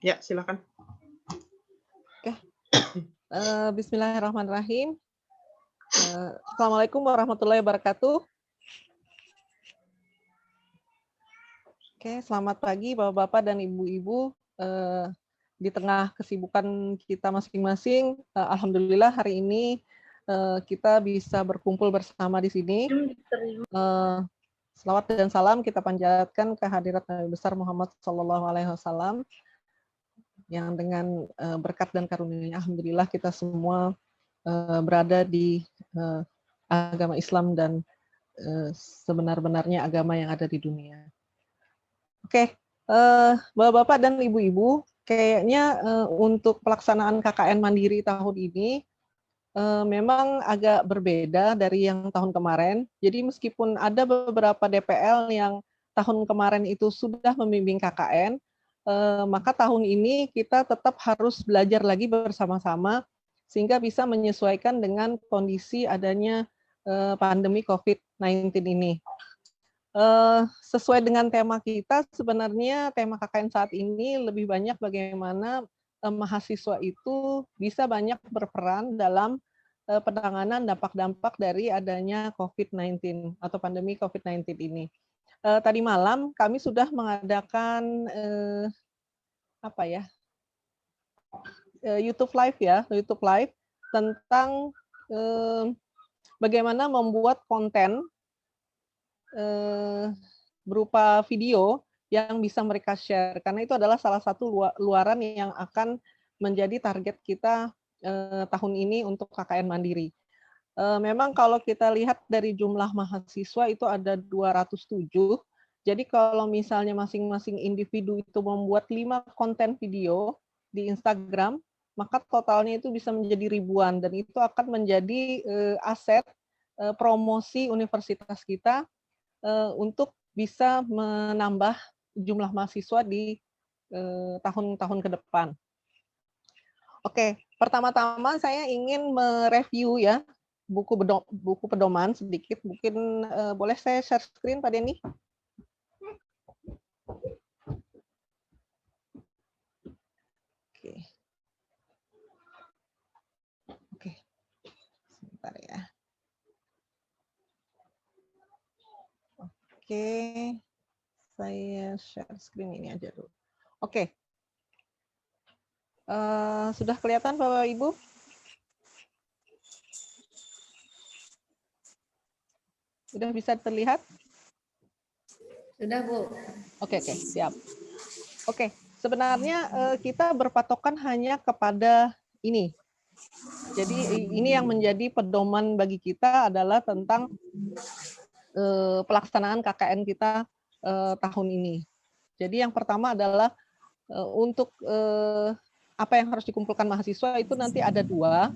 Ya, silakan. Oke. Bismillahirrahmanirrahim. Assalamualaikum warahmatullahi wabarakatuh. Oke, selamat pagi Bapak-bapak dan Ibu-ibu. Di tengah kesibukan kita masing-masing, alhamdulillah hari ini kita bisa berkumpul bersama di sini. Selawat dan salam kita panjatkan kehadirat Nabi besar Muhammad SAW yang dengan berkat dan karunia alhamdulillah kita semua berada di agama Islam dan sebenar-benarnya agama yang ada di dunia. Oke, Bapak-bapak dan Ibu-ibu, kayaknya untuk pelaksanaan KKN Mandiri tahun ini memang agak berbeda dari yang tahun kemarin. Jadi meskipun ada beberapa DPL yang tahun kemarin itu sudah membimbing KKN, maka tahun ini kita tetap harus belajar lagi bersama-sama sehingga bisa menyesuaikan dengan kondisi adanya pandemi COVID-19 ini. Sesuai dengan tema kita, sebenarnya tema KKN saat ini lebih banyak bagaimana mahasiswa itu bisa banyak berperan dalam penanganan dampak-dampak dari adanya COVID-19 atau pandemi COVID-19 ini. Tadi malam kami sudah mengadakan YouTube Live YouTube Live tentang bagaimana membuat konten berupa video yang bisa mereka share, karena itu adalah salah satu luaran yang akan menjadi target kita tahun ini untuk KKN Mandiri. Memang kalau kita lihat dari jumlah mahasiswa itu ada 207, jadi kalau misalnya masing-masing individu itu membuat 5 konten video di Instagram, maka totalnya itu bisa menjadi ribuan, dan itu akan menjadi aset promosi universitas kita untuk bisa menambah jumlah mahasiswa di tahun-tahun ke depan. Oke, pertama-tama saya ingin mereview ya buku pedoman sedikit. Mungkin boleh saya share screen Pak Denny? Oke. Oke. Sebentar ya. Oke. Saya share screen ini aja dulu. Oke. Sudah kelihatan Bapak Ibu? Sudah bisa terlihat? Sudah, Bu. Oke, siap. Oke, sebenarnya kita berpatokan hanya kepada ini. Jadi ini yang menjadi pedoman bagi kita adalah tentang pelaksanaan KKN kita tahun ini. Jadi yang pertama adalah untuk apa yang harus dikumpulkan mahasiswa itu nanti ada 2.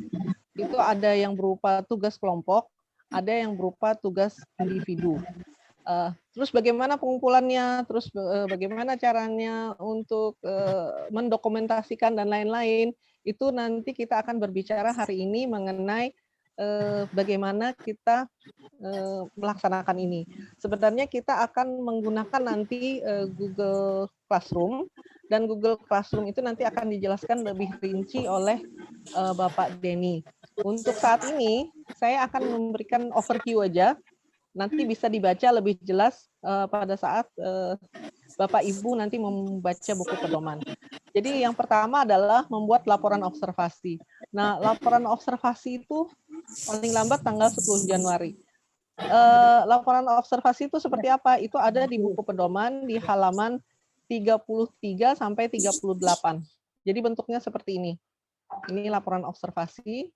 Itu ada yang berupa tugas kelompok, ada yang berupa tugas individu. Terus bagaimana pengumpulannya, terus bagaimana caranya untuk mendokumentasikan dan lain-lain, itu nanti kita akan berbicara hari ini mengenai bagaimana kita melaksanakan ini. Sebenarnya kita akan menggunakan nanti Google Classroom, dan Google Classroom itu nanti akan dijelaskan lebih rinci oleh Bapak Denny. Untuk saat ini, saya akan memberikan overview aja, nanti bisa dibaca lebih jelas pada saat Bapak Ibu nanti membaca buku pedoman. Jadi yang pertama adalah membuat laporan observasi. Nah, laporan observasi itu paling lambat tanggal 10 Januari. Laporan observasi itu seperti apa? Itu ada di buku pedoman di halaman 33 sampai 38. Jadi bentuknya seperti ini. Ini laporan observasi.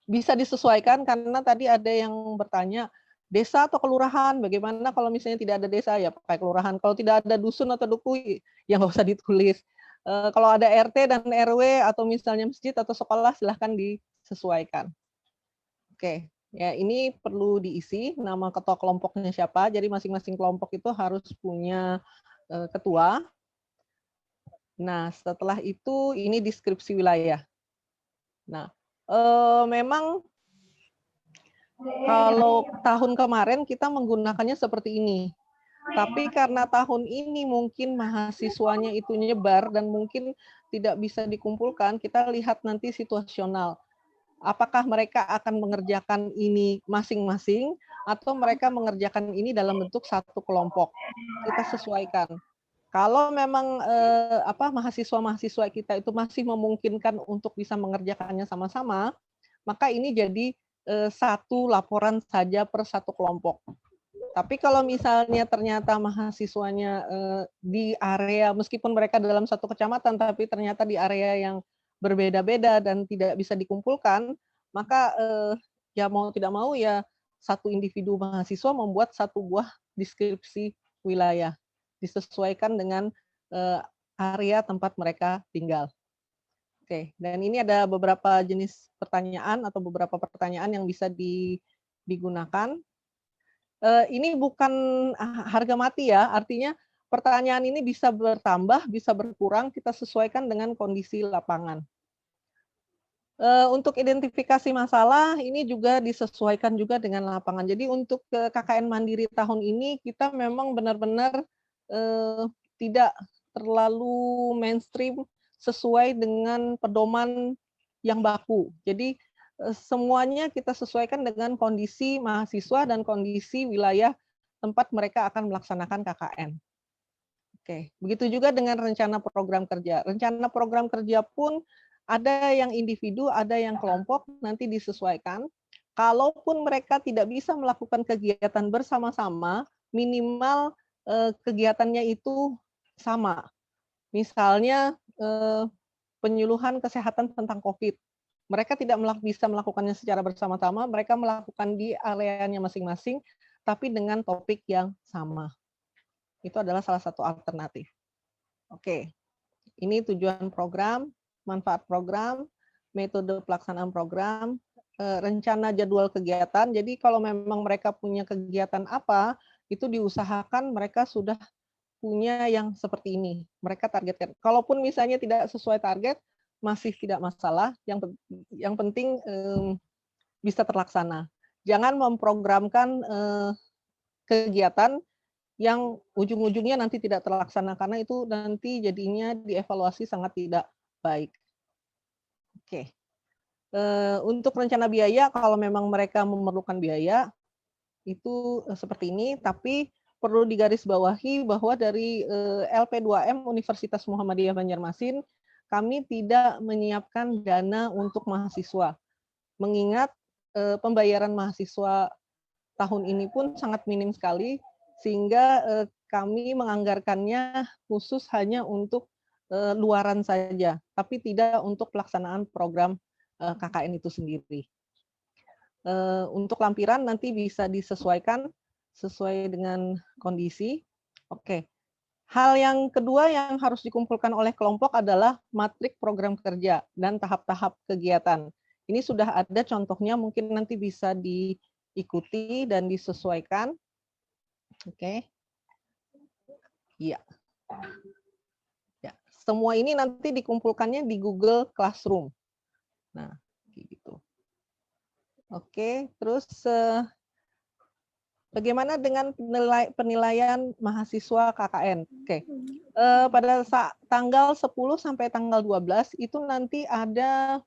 Bisa disesuaikan karena tadi ada yang bertanya, desa atau kelurahan, bagaimana kalau misalnya tidak ada desa, ya pakai kelurahan. Kalau tidak ada dusun atau duku, ya nggak usah ditulis. Kalau ada RT dan RW atau misalnya masjid atau sekolah, silahkan disesuaikan. Oke, ya ini perlu diisi nama ketua kelompoknya siapa. Jadi masing-masing kelompok itu harus punya ketua. Nah, setelah itu ini deskripsi wilayah. Nah, memang kalau tahun kemarin kita menggunakannya seperti ini. Tapi karena tahun ini mungkin mahasiswanya itu nyebar dan mungkin tidak bisa dikumpulkan, kita lihat nanti situasional. Apakah mereka akan mengerjakan ini masing-masing atau mereka mengerjakan ini dalam bentuk satu kelompok. Kita sesuaikan. Kalau memang mahasiswa-mahasiswa kita itu masih memungkinkan untuk bisa mengerjakannya sama-sama, maka ini jadi satu laporan saja per satu kelompok. Tapi kalau misalnya ternyata mahasiswanya di area, meskipun mereka dalam satu kecamatan, tapi ternyata di area yang berbeda-beda dan tidak bisa dikumpulkan, maka ya mau tidak mau ya satu individu mahasiswa membuat satu buah deskripsi wilayah, disesuaikan dengan area tempat mereka tinggal. Oke, dan ini ada beberapa jenis pertanyaan atau beberapa pertanyaan yang bisa digunakan. Ini bukan harga mati ya, artinya pertanyaan ini bisa bertambah, bisa berkurang, kita sesuaikan dengan kondisi lapangan. Untuk identifikasi masalah, ini juga disesuaikan juga dengan lapangan. Jadi untuk KKN Mandiri tahun ini, kita memang benar-benar tidak terlalu mainstream sesuai dengan pedoman yang baku. Jadi semuanya kita sesuaikan dengan kondisi mahasiswa dan kondisi wilayah tempat mereka akan melaksanakan KKN. Oke, begitu juga dengan rencana program kerja. Rencana program kerja pun ada yang individu, ada yang kelompok, nanti disesuaikan. Kalaupun mereka tidak bisa melakukan kegiatan bersama-sama, minimal kegiatannya itu sama. Misalnya penyuluhan kesehatan tentang COVID. Mereka tidak bisa melakukannya secara bersama-sama, mereka melakukan di areanya masing-masing, tapi dengan topik yang sama. Itu adalah salah satu alternatif. Oke, ini tujuan program, manfaat program, metode pelaksanaan program, rencana jadwal kegiatan. Jadi kalau memang mereka punya kegiatan apa, itu diusahakan mereka sudah punya yang seperti ini. Mereka targetkan. Kalaupun misalnya tidak sesuai target, masih tidak masalah. Yang penting bisa terlaksana. Jangan memprogramkan kegiatan yang ujung-ujungnya nanti tidak terlaksana, karena itu nanti jadinya dievaluasi sangat tidak baik. Oke. Untuk rencana biaya, kalau memang mereka memerlukan biaya, itu seperti ini, tapi perlu digarisbawahi bahwa dari LP2M Universitas Muhammadiyah Banjarmasin, kami tidak menyiapkan dana untuk mahasiswa. Mengingat pembayaran mahasiswa tahun ini pun sangat minim sekali, sehingga kami menganggarkannya khusus hanya untuk luaran saja, tapi tidak untuk pelaksanaan program KKN itu sendiri. Untuk lampiran nanti bisa disesuaikan sesuai dengan kondisi. Oke. Hal yang kedua yang harus dikumpulkan oleh kelompok adalah matrik program kerja dan tahap-tahap kegiatan. Ini sudah ada contohnya, mungkin nanti bisa diikuti dan disesuaikan. Oke. Iya. Ya. Semua ini nanti dikumpulkannya di Google Classroom. Nah, gitu. Oke, terus bagaimana dengan penilaian mahasiswa KKN? Oke. Pada tanggal 10 sampai tanggal 12 itu nanti ada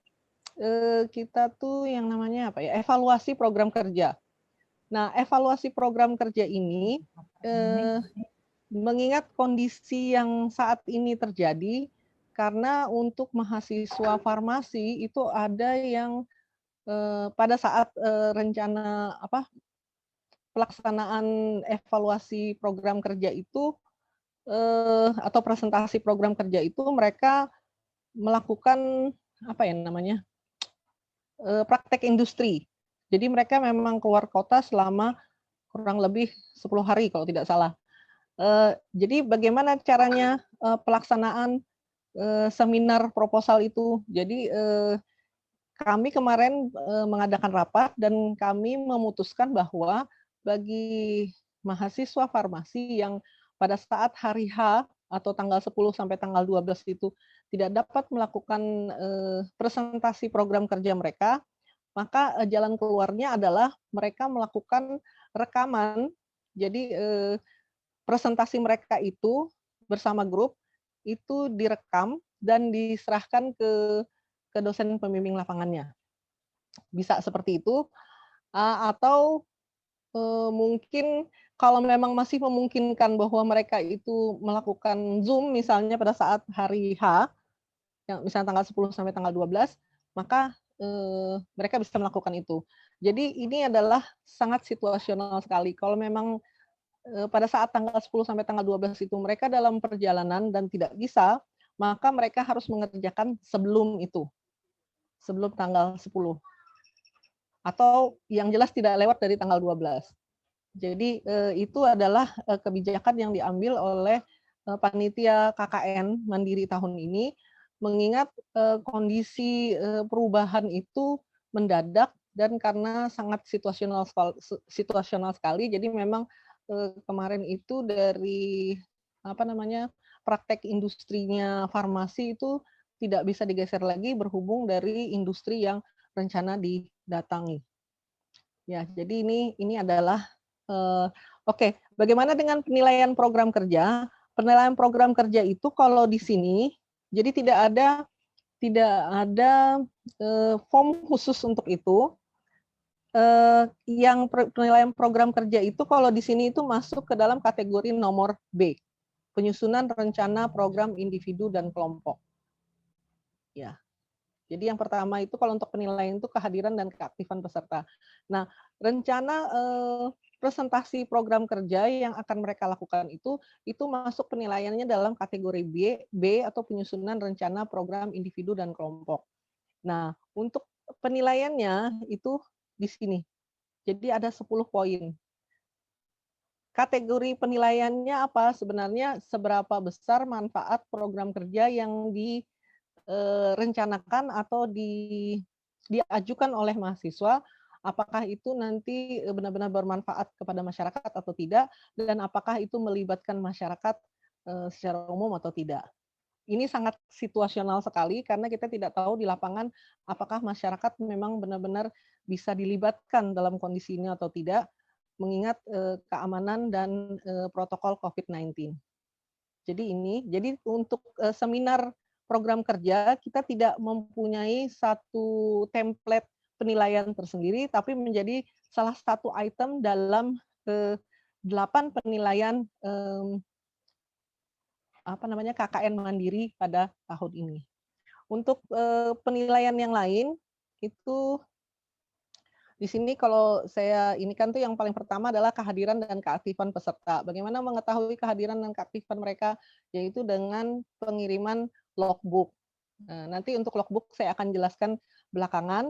kita tuh yang namanya apa ya? Evaluasi program kerja. Nah, evaluasi program kerja ini mengingat kondisi yang saat ini terjadi, karena untuk mahasiswa farmasi itu ada yang pada saat rencana pelaksanaan evaluasi program kerja itu atau presentasi program kerja itu mereka melakukan praktek industri. Jadi mereka memang keluar kota selama kurang lebih 10 hari kalau tidak salah. Jadi bagaimana caranya pelaksanaan seminar proposal itu? Jadi kami kemarin mengadakan rapat dan kami memutuskan bahwa bagi mahasiswa farmasi yang pada saat hari H atau tanggal 10 sampai tanggal 12 itu tidak dapat melakukan presentasi program kerja mereka, maka jalan keluarnya adalah mereka melakukan rekaman. Jadi presentasi mereka itu bersama grup itu direkam dan diserahkan ke dosen pembimbing lapangannya. Bisa seperti itu, atau mungkin kalau memang masih memungkinkan bahwa mereka itu melakukan Zoom misalnya pada saat hari H, yang misalnya tanggal 10 sampai tanggal 12, maka mereka bisa melakukan itu. Jadi ini adalah sangat situasional sekali. Kalau memang pada saat tanggal 10 sampai tanggal 12 itu mereka dalam perjalanan dan tidak bisa, maka mereka harus mengerjakan sebelum itu, sebelum tanggal 10. Atau yang jelas tidak lewat dari tanggal 12. Jadi itu adalah kebijakan yang diambil oleh panitia KKN Mandiri tahun ini, mengingat kondisi perubahan itu mendadak dan karena sangat situasional sekali. Jadi memang kemarin itu dari praktek industrinya farmasi itu tidak bisa digeser lagi berhubung dari industri yang rencana didatangi. Ya, jadi ini adalah oke. Bagaimana dengan penilaian program kerja? Penilaian program kerja itu kalau di sini, jadi tidak ada form khusus untuk itu. Yang penilaian program kerja itu kalau di sini itu masuk ke dalam kategori nomor B, penyusunan rencana program individu dan kelompok. Ya. Jadi yang pertama itu kalau untuk penilaian itu kehadiran dan keaktifan peserta. Nah, rencana presentasi program kerja yang akan mereka lakukan itu masuk penilaiannya dalam kategori B atau penyusunan rencana program individu dan kelompok. Nah, untuk penilaiannya itu di sini. Jadi ada 10 poin. Kategori penilaiannya apa? Sebenarnya seberapa besar manfaat program kerja yang direncanakan atau diajukan oleh mahasiswa, apakah itu nanti benar-benar bermanfaat kepada masyarakat atau tidak, dan apakah itu melibatkan masyarakat secara umum atau tidak. Ini sangat situasional sekali karena kita tidak tahu di lapangan apakah masyarakat memang benar-benar bisa dilibatkan dalam kondisi ini atau tidak, mengingat keamanan dan protokol COVID-19. Jadi untuk seminar program kerja kita tidak mempunyai satu template penilaian tersendiri, tapi menjadi salah satu item dalam 8 penilaian KKN Mandiri pada tahun ini. Untuk penilaian yang lain itu di sini kalau saya ini kan tuh yang paling pertama adalah kehadiran dan keaktifan peserta. Bagaimana mengetahui kehadiran dan keaktifan mereka? Yaitu dengan pengiriman logbook. Nanti untuk logbook saya akan jelaskan belakangan.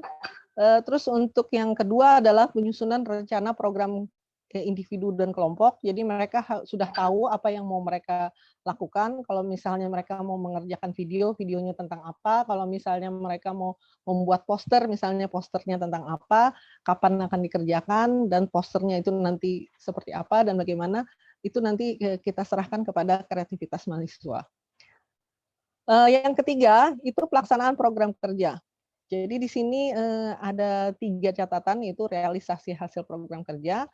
Terus untuk yang kedua adalah penyusunan rencana program individu dan kelompok. Jadi mereka sudah tahu apa yang mau mereka lakukan. Kalau misalnya mereka mau mengerjakan videonya tentang apa. Kalau misalnya mereka mau membuat poster, misalnya posternya tentang apa, kapan akan dikerjakan, dan posternya itu nanti seperti apa dan bagaimana, itu nanti kita serahkan kepada kreativitas mahasiswa. Yang ketiga, itu pelaksanaan program kerja. Jadi di sini ada 3 catatan, yaitu realisasi hasil program kerja,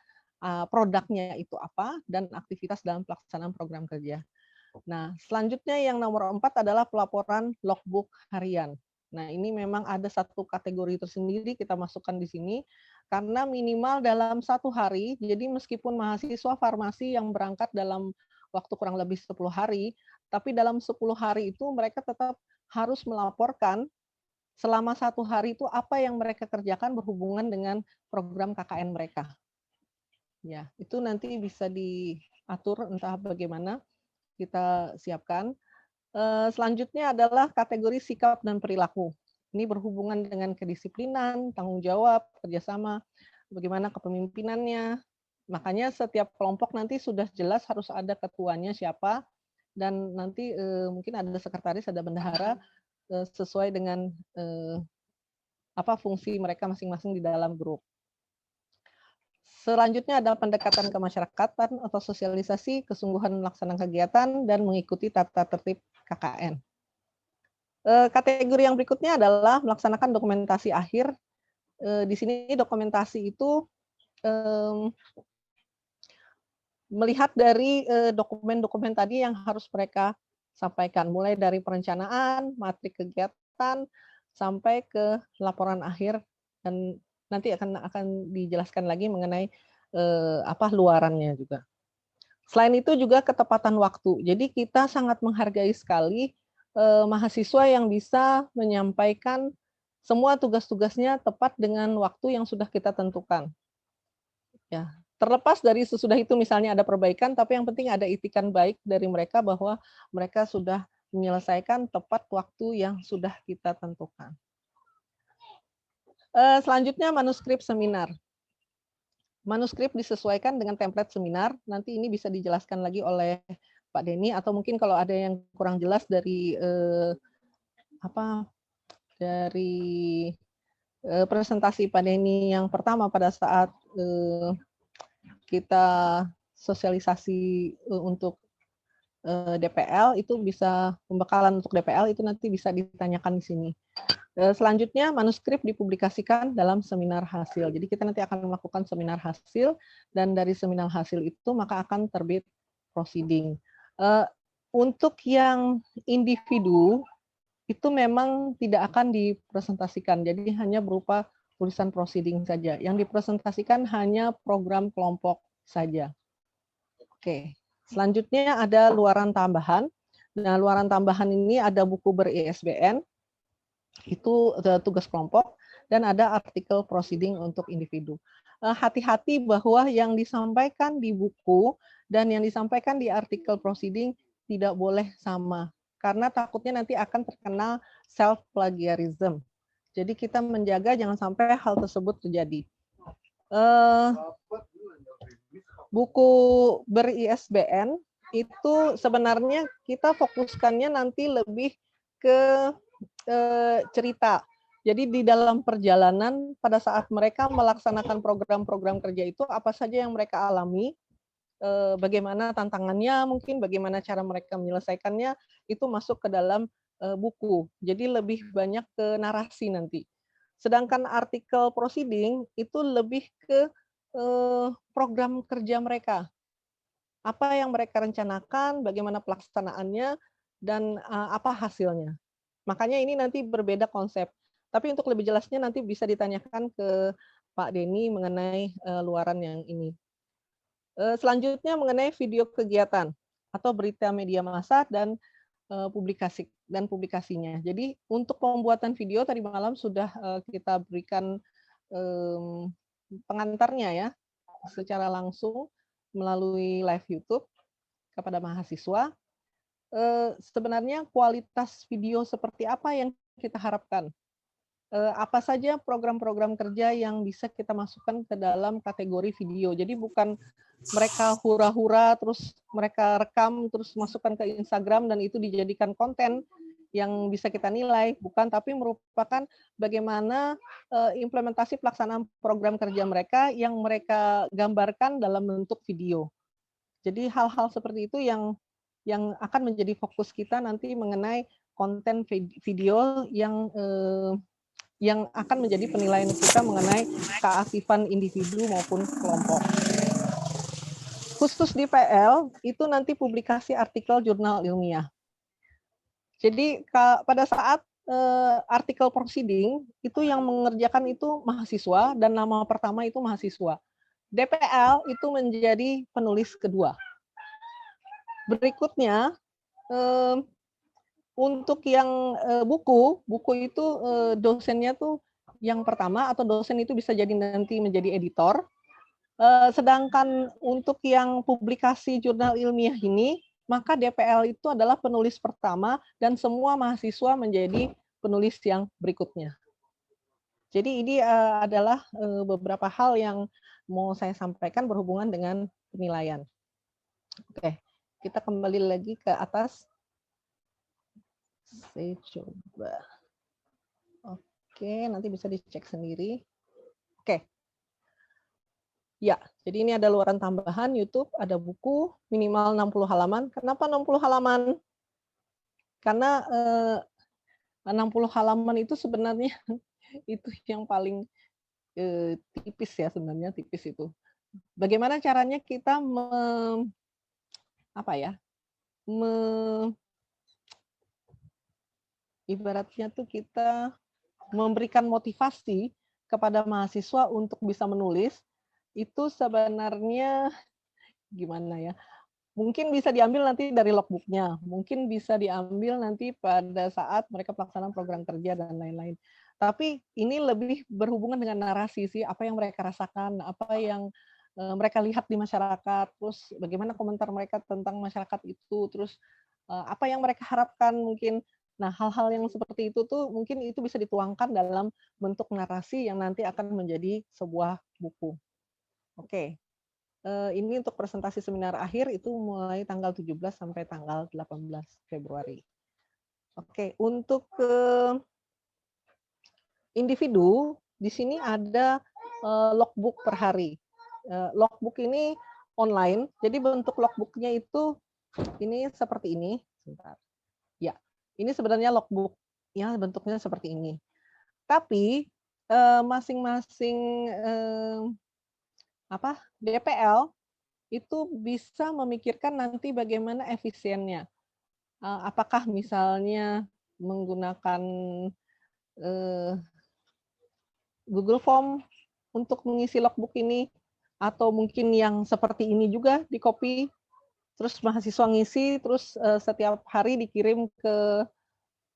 produknya itu apa, dan aktivitas dalam pelaksanaan program kerja. Nah, selanjutnya yang nomor 4 adalah pelaporan logbook harian. Nah, ini memang ada satu kategori tersendiri kita masukkan di sini, karena minimal dalam 1 hari, jadi meskipun mahasiswa farmasi yang berangkat dalam waktu kurang lebih 10 hari, tapi dalam 10 hari itu mereka tetap harus melaporkan selama 1 hari itu apa yang mereka kerjakan berhubungan dengan program KKN mereka. Ya, itu nanti bisa diatur entah bagaimana kita siapkan. Selanjutnya adalah kategori sikap dan perilaku. Ini berhubungan dengan kedisiplinan, tanggung jawab, kerjasama, bagaimana kepemimpinannya. Makanya setiap kelompok nanti sudah jelas harus ada ketuanya siapa, dan nanti mungkin ada sekretaris, ada bendahara, sesuai dengan apa fungsi mereka masing-masing di dalam grup. Selanjutnya ada pendekatan kemasyarakatan atau sosialisasi, kesungguhan melaksanakan kegiatan, dan mengikuti tata tertib KKN. Kategori yang berikutnya adalah melaksanakan dokumentasi akhir. Di sini dokumentasi itu melihat dari dokumen-dokumen tadi yang harus mereka sampaikan, mulai dari perencanaan, materi kegiatan, sampai ke laporan akhir, dan nanti akan dijelaskan lagi mengenai luarannya juga. Selain itu juga ketepatan waktu. Jadi kita sangat menghargai sekali mahasiswa yang bisa menyampaikan semua tugas-tugasnya tepat dengan waktu yang sudah kita tentukan. Ya, terlepas dari sesudah itu misalnya ada perbaikan, tapi yang penting ada itikan baik dari mereka bahwa mereka sudah menyelesaikan tepat waktu yang sudah kita tentukan. Selanjutnya manuskrip seminar. Manuskrip disesuaikan dengan template seminar. Nanti ini bisa dijelaskan lagi oleh Pak Denny, atau mungkin kalau ada yang kurang jelas dari presentasi Pak Denny yang pertama pada saat kita sosialisasi untuk DPL, itu bisa pembekalan untuk DPL itu nanti bisa ditanyakan di sini. Selanjutnya manuskrip dipublikasikan dalam seminar hasil. Jadi kita nanti akan melakukan seminar hasil, dan dari seminar hasil itu maka akan terbit proceeding. Untuk yang individu itu memang tidak akan dipresentasikan, jadi hanya berupa tulisan proceeding saja. Yang dipresentasikan hanya program kelompok saja. Oke, selanjutnya ada luaran tambahan. Nah, luaran tambahan ini ada buku ber-ISBN, itu tugas kelompok, dan ada artikel proceeding untuk individu. Hati-hati bahwa yang disampaikan di buku dan yang disampaikan di artikel proceeding tidak boleh sama, karena takutnya nanti akan terkena self-plagiarism. Jadi kita menjaga jangan sampai hal tersebut terjadi. Buku ber-ISBN itu sebenarnya kita fokuskannya nanti lebih ke cerita. Jadi di dalam perjalanan pada saat mereka melaksanakan program-program kerja itu apa saja yang mereka alami, bagaimana tantangannya, mungkin bagaimana cara mereka menyelesaikannya, itu masuk ke dalam buku. Jadi lebih banyak ke narasi nanti. Sedangkan artikel proceeding itu lebih ke program kerja mereka. Apa yang mereka rencanakan, bagaimana pelaksanaannya, dan apa hasilnya. Makanya ini nanti berbeda konsep. Tapi untuk lebih jelasnya nanti bisa ditanyakan ke Pak Denny mengenai luaran yang ini. Selanjutnya mengenai video kegiatan atau berita media massa dan publikasinya. Jadi untuk pembuatan video tadi malam sudah kita berikan pengantarnya ya secara langsung melalui live YouTube kepada mahasiswa. Sebenarnya kualitas video seperti apa yang kita harapkan? Apa saja program-program kerja yang bisa kita masukkan ke dalam kategori video. Jadi bukan mereka hura-hura terus mereka rekam terus masukkan ke Instagram dan itu dijadikan konten yang bisa kita nilai, bukan, tapi merupakan bagaimana implementasi pelaksanaan program kerja mereka yang mereka gambarkan dalam bentuk video. Jadi hal-hal seperti itu yang akan menjadi fokus kita nanti mengenai konten video yang akan menjadi penilaian kita mengenai keaktifan individu maupun kelompok. Khusus di PL, itu nanti publikasi artikel jurnal ilmiah. Jadi pada saat artikel proceeding, itu yang mengerjakan itu mahasiswa, dan nama pertama itu mahasiswa. DPL itu menjadi penulis kedua. Berikutnya, untuk yang buku itu dosennya tuh yang pertama, atau dosen itu bisa jadi nanti menjadi editor. Sedangkan untuk yang publikasi jurnal ilmiah ini, maka DPL itu adalah penulis pertama dan semua mahasiswa menjadi penulis yang berikutnya. Jadi ini adalah beberapa hal yang mau saya sampaikan berhubungan dengan penilaian. Oke, kita kembali lagi ke atas. Saya coba. Oke, nanti bisa dicek sendiri. Oke. Ya, jadi ini ada luaran tambahan YouTube, ada buku minimal 60 halaman. Kenapa 60 halaman? Karena 60 halaman itu sebenarnya itu yang paling tipis ya, sebenarnya tipis itu. bagaimana caranya kita ibaratnya tuh kita memberikan motivasi kepada mahasiswa untuk bisa menulis, itu sebenarnya gimana ya, mungkin bisa diambil nanti dari logbook-nya, mungkin bisa diambil nanti pada saat mereka pelaksanaan program kerja dan lain-lain. Tapi ini lebih berhubungan dengan narasi sih, apa yang mereka rasakan, apa yang mereka lihat di masyarakat, terus bagaimana komentar mereka tentang masyarakat itu, terus apa yang mereka harapkan mungkin. Nah, hal-hal yang seperti itu tuh mungkin itu bisa dituangkan dalam bentuk narasi yang nanti akan menjadi sebuah buku. Oke. Ini untuk presentasi seminar akhir itu mulai tanggal 17 sampai tanggal 18 Februari. Oke, untuk individu di sini ada logbook per hari. Logbook ini online, jadi bentuk logbooknya itu ini seperti ini. Sebentar. Ya, ini sebenarnya logbook ya bentuknya seperti ini. Tapi masing-masing DPL itu bisa memikirkan nanti bagaimana efisiennya. Apakah misalnya menggunakan Google Form untuk mengisi logbook ini, atau mungkin yang seperti ini juga di-copy, terus mahasiswa ngisi, terus setiap hari dikirim ke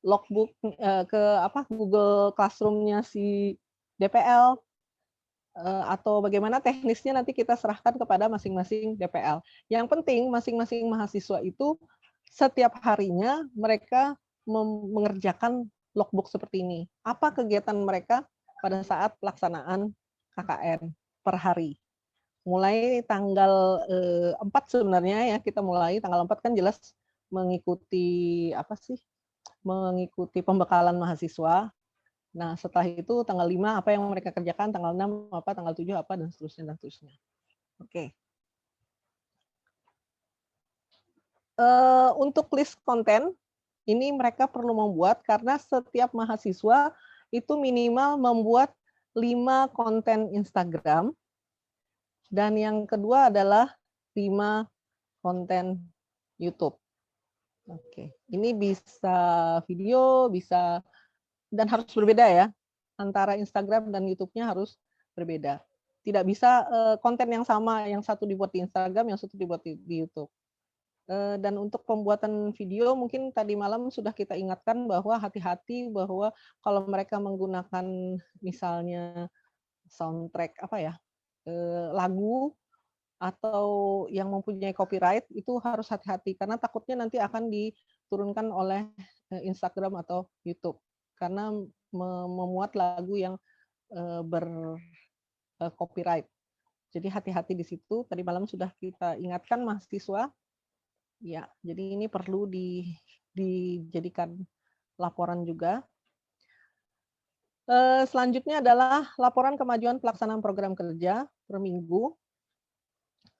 logbook Google Classroom-nya si DPL, atau bagaimana teknisnya nanti kita serahkan kepada masing-masing DPL. Yang penting masing-masing mahasiswa itu setiap harinya mereka mengerjakan logbook seperti ini. Apa kegiatan mereka pada saat pelaksanaan KKN per hari. Mulai tanggal 4 sebenarnya ya, kita mulai tanggal 4 kan jelas mengikuti mengikuti pembekalan mahasiswa. Nah, setelah itu tanggal 5 apa yang mereka kerjakan, tanggal 6 apa, tanggal 7 apa, dan seterusnya, dan seterusnya. Oke. Untuk list konten, ini mereka perlu membuat karena setiap mahasiswa itu minimal membuat 5 konten Instagram, dan yang kedua adalah 5 konten YouTube. Oke, ini bisa video, bisa, dan harus berbeda ya. Antara Instagram dan YouTube-nya harus berbeda. Tidak bisa konten yang sama, yang satu dibuat di Instagram, yang satu dibuat di YouTube. Dan untuk pembuatan video mungkin tadi malam sudah kita ingatkan bahwa hati-hati bahwa kalau mereka menggunakan misalnya soundtrack lagu atau yang mempunyai copyright itu harus hati-hati karena takutnya nanti akan diturunkan oleh Instagram atau YouTube karena memuat lagu yang copyright. Jadi hati-hati di situ. Tadi malam sudah kita ingatkan mahasiswa. Ya, jadi ini perlu dijadikan laporan juga. Selanjutnya adalah laporan kemajuan pelaksanaan program kerja per minggu.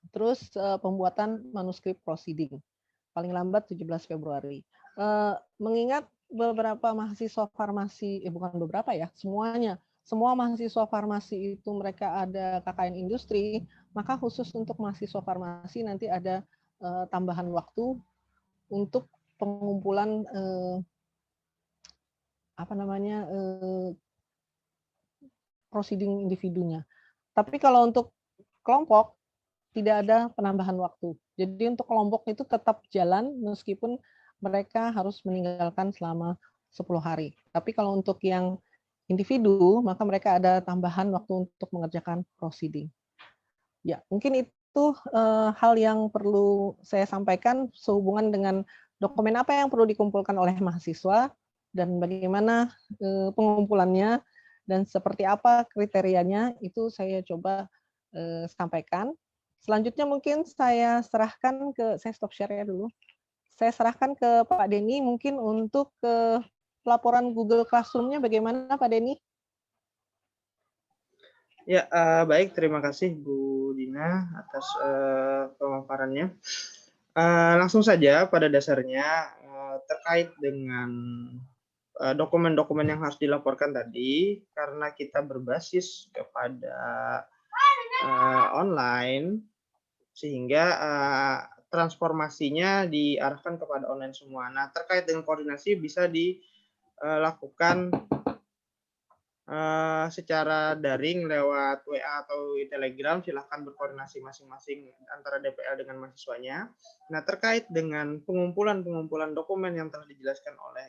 Terus pembuatan manuskrip proceeding. Paling lambat 17 Februari. Mengingat beberapa mahasiswa farmasi, bukan beberapa ya, semuanya. Semua mahasiswa farmasi itu mereka ada KKN industri, maka khusus untuk mahasiswa farmasi nanti ada tambahan waktu untuk pengumpulan proceeding individunya. Tapi kalau untuk kelompok tidak ada penambahan waktu. Jadi untuk kelompok itu tetap jalan meskipun mereka harus meninggalkan selama 10 hari. Tapi kalau untuk yang individu, maka mereka ada tambahan waktu untuk mengerjakan proceeding. Ya, mungkin itu hal yang perlu saya sampaikan sehubungan dengan dokumen apa yang perlu dikumpulkan oleh mahasiswa dan bagaimana pengumpulannya dan seperti apa kriterianya itu saya coba sampaikan. Selanjutnya mungkin saya stop share ya dulu. Saya serahkan ke Pak Denny mungkin untuk laporan Google Classroom-nya bagaimana Pak Denny? Ya, baik. Terima kasih Bu Dina atas pemaparannya. Langsung saja pada dasarnya terkait dengan dokumen-dokumen yang harus dilaporkan tadi, karena kita berbasis kepada online, sehingga transformasinya diarahkan kepada online semua. Nah, terkait dengan koordinasi bisa dilakukan secara daring lewat WA atau Telegram. Silahkan berkoordinasi masing-masing antara DPL dengan mahasiswanya. Nah, terkait dengan pengumpulan dokumen yang telah dijelaskan oleh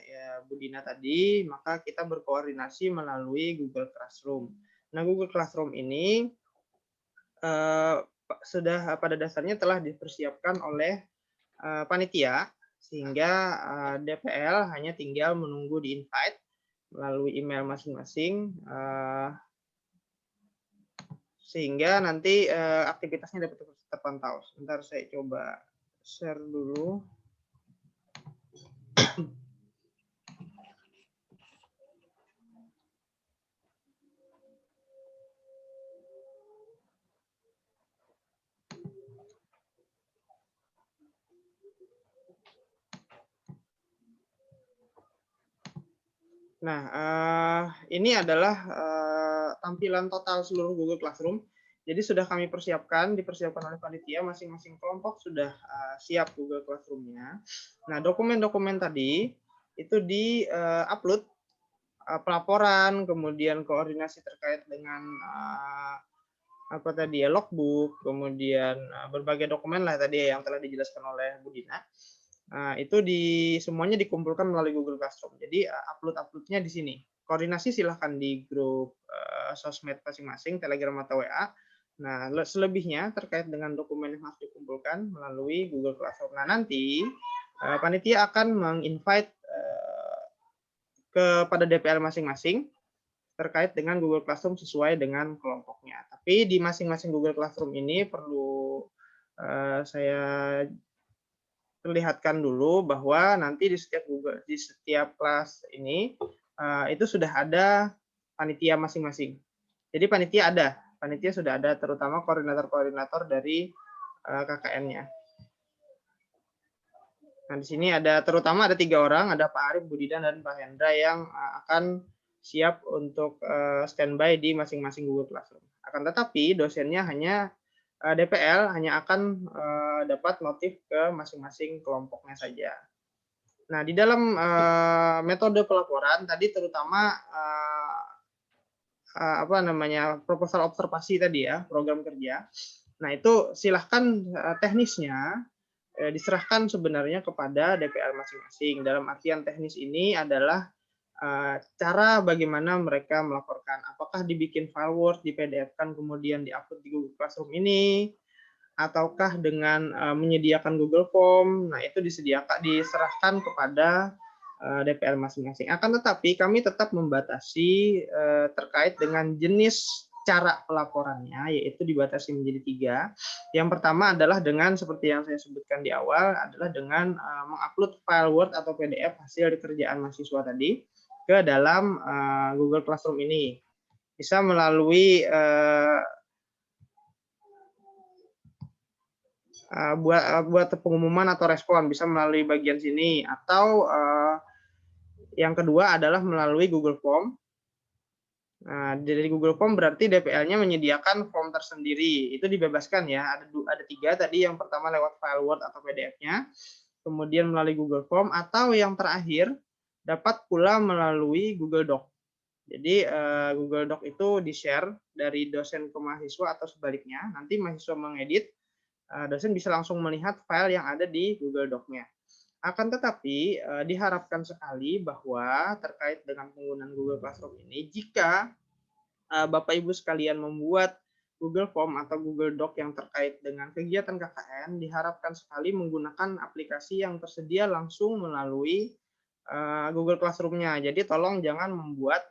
Bu Dina tadi, maka kita berkoordinasi melalui Google Classroom. Nah, Google Classroom ini sudah pada dasarnya telah dipersiapkan oleh panitia, sehingga DPL hanya tinggal menunggu di-invite melalui email masing-masing, sehingga nanti aktivitasnya dapat terpantau. Sebentar saya coba share dulu. Nah, ini adalah tampilan total seluruh Google Classroom. Jadi sudah kami dipersiapkan oleh panitia, masing-masing kelompok sudah siap Google Classroom-nya. Nah, dokumen-dokumen tadi itu di-upload, pelaporan, kemudian koordinasi terkait dengan logbook, kemudian berbagai dokumen lah tadi yang telah dijelaskan oleh Bu Dina. Itu semuanya dikumpulkan melalui Google Classroom. Jadi upload-nya di sini. Koordinasi silahkan di grup sosmed masing-masing, Telegram atau WA. Nah, selebihnya terkait dengan dokumen yang harus dikumpulkan melalui Google Classroom. Nah, nanti panitia akan meng-invite kepada DPL masing-masing terkait dengan Google Classroom sesuai dengan kelompoknya. Tapi di masing-masing Google Classroom ini perlu saya perlihatkan dulu bahwa nanti di setiap kelas ini itu sudah ada panitia masing-masing. Jadi panitia sudah ada, terutama koordinator-koordinator dari KKN-nya. Nah, di sini terutama ada 3 orang, ada Pak Arif, Bu Didan, dan Pak Hendra yang akan siap untuk standby di masing-masing Google Classroom. Akan tetapi dosennya hanya DPL hanya akan dapat notif ke masing-masing kelompoknya saja. Nah, di dalam metode pelaporan tadi terutama proposal observasi tadi ya, program kerja. Nah, itu silahkan teknisnya diserahkan sebenarnya kepada DPL masing-masing. Dalam artian teknis ini adalah cara bagaimana mereka melaporkan. Apakah dibikin file Word, di PDF-kan, kemudian di-upload di Google Classroom ini, ataukah dengan menyediakan Google Form. Nah, itu diserahkan kepada DPL masing-masing. Akan tetapi kami tetap membatasi terkait dengan jenis cara pelaporannya, yaitu dibatasi menjadi 3. Yang pertama adalah dengan seperti yang saya sebutkan di awal, adalah dengan mengupload file Word atau PDF hasil kerjaan mahasiswa tadi ke dalam Google Classroom ini. Bisa melalui buat pengumuman atau respon, bisa melalui bagian sini, atau yang kedua adalah melalui Google Form. Nah, dari Google Form berarti DPL-nya menyediakan form tersendiri. Itu dibebaskan ya. Ada 3 tadi. Yang pertama lewat file Word atau PDF-nya. Kemudian melalui Google Form. Atau yang terakhir dapat pula melalui Google Doc. Jadi Google Doc itu di-share dari dosen ke mahasiswa atau sebaliknya. Nanti mahasiswa mengedit, dosen bisa langsung melihat file yang ada di Google Doc-nya. Akan tetapi diharapkan sekali bahwa terkait dengan penggunaan Google Classroom ini, jika Bapak Ibu sekalian membuat Google Form atau Google Doc yang terkait dengan kegiatan KKN, diharapkan sekali menggunakan aplikasi yang tersedia langsung melalui Google Classroom-nya. Jadi tolong jangan membuat,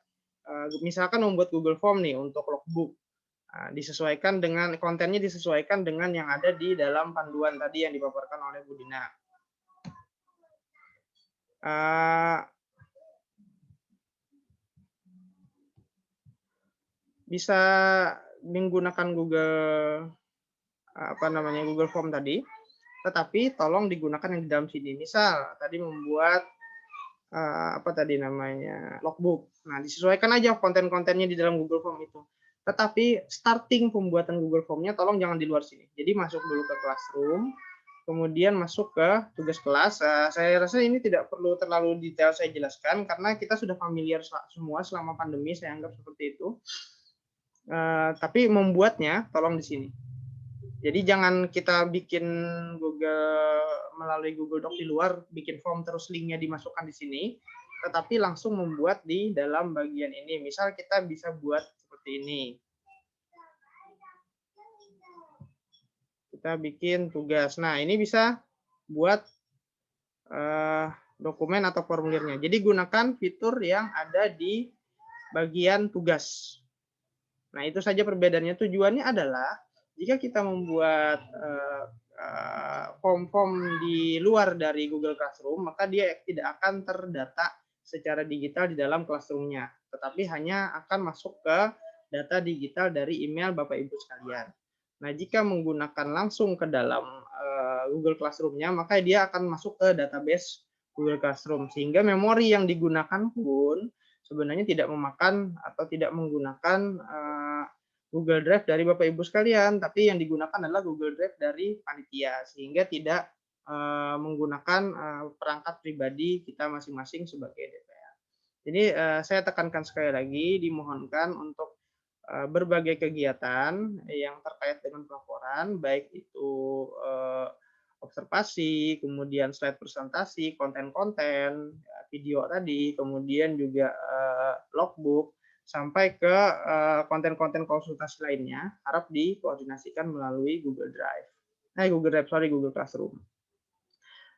misalkan membuat Google Form nih untuk logbook, disesuaikan dengan kontennya, disesuaikan dengan yang ada di dalam panduan tadi yang dipaparkan oleh Bu Dina. Bisa menggunakan Google Form tadi, tetapi tolong digunakan yang di dalam sini. Misal tadi membuat logbook. Nah, disesuaikan aja konten-kontennya di dalam Google Form itu. Tetapi starting pembuatan Google Form-nya tolong jangan di luar sini. Jadi masuk dulu ke Classroom, kemudian masuk ke tugas kelas. Saya rasa ini tidak perlu terlalu detail saya jelaskan karena kita sudah familiar semua selama pandemi, saya anggap seperti itu. Tapi membuatnya tolong di sini. Jadi jangan kita bikin melalui Google Doc di luar, bikin form terus linknya dimasukkan di sini, tetapi langsung membuat di dalam bagian ini. Misal kita bisa buat seperti ini. Kita bikin tugas. Nah, ini bisa buat dokumen atau formulirnya. Jadi gunakan fitur yang ada di bagian tugas. Nah, itu saja perbedaannya. Tujuannya adalah jika kita membuat form-form di luar dari Google Classroom, maka dia tidak akan terdata secara digital di dalam Classroom-nya, tetapi hanya akan masuk ke data digital dari email Bapak Ibu sekalian. Nah, jika menggunakan langsung ke dalam Google Classroom-nya, maka dia akan masuk ke database Google Classroom, sehingga memori yang digunakan pun sebenarnya tidak memakan atau tidak menggunakan Google Drive dari Bapak Ibu sekalian, tapi yang digunakan adalah Google Drive dari panitia, sehingga tidak menggunakan perangkat pribadi kita masing-masing sebagai DPR. Jadi saya tekankan sekali lagi, dimohonkan untuk berbagai kegiatan yang terkait dengan pelaporan, baik itu observasi, kemudian slide presentasi, konten-konten, video tadi, kemudian juga logbook, sampai ke konten-konten konsultasi lainnya, harap dikoordinasikan melalui Google Drive. Google Classroom.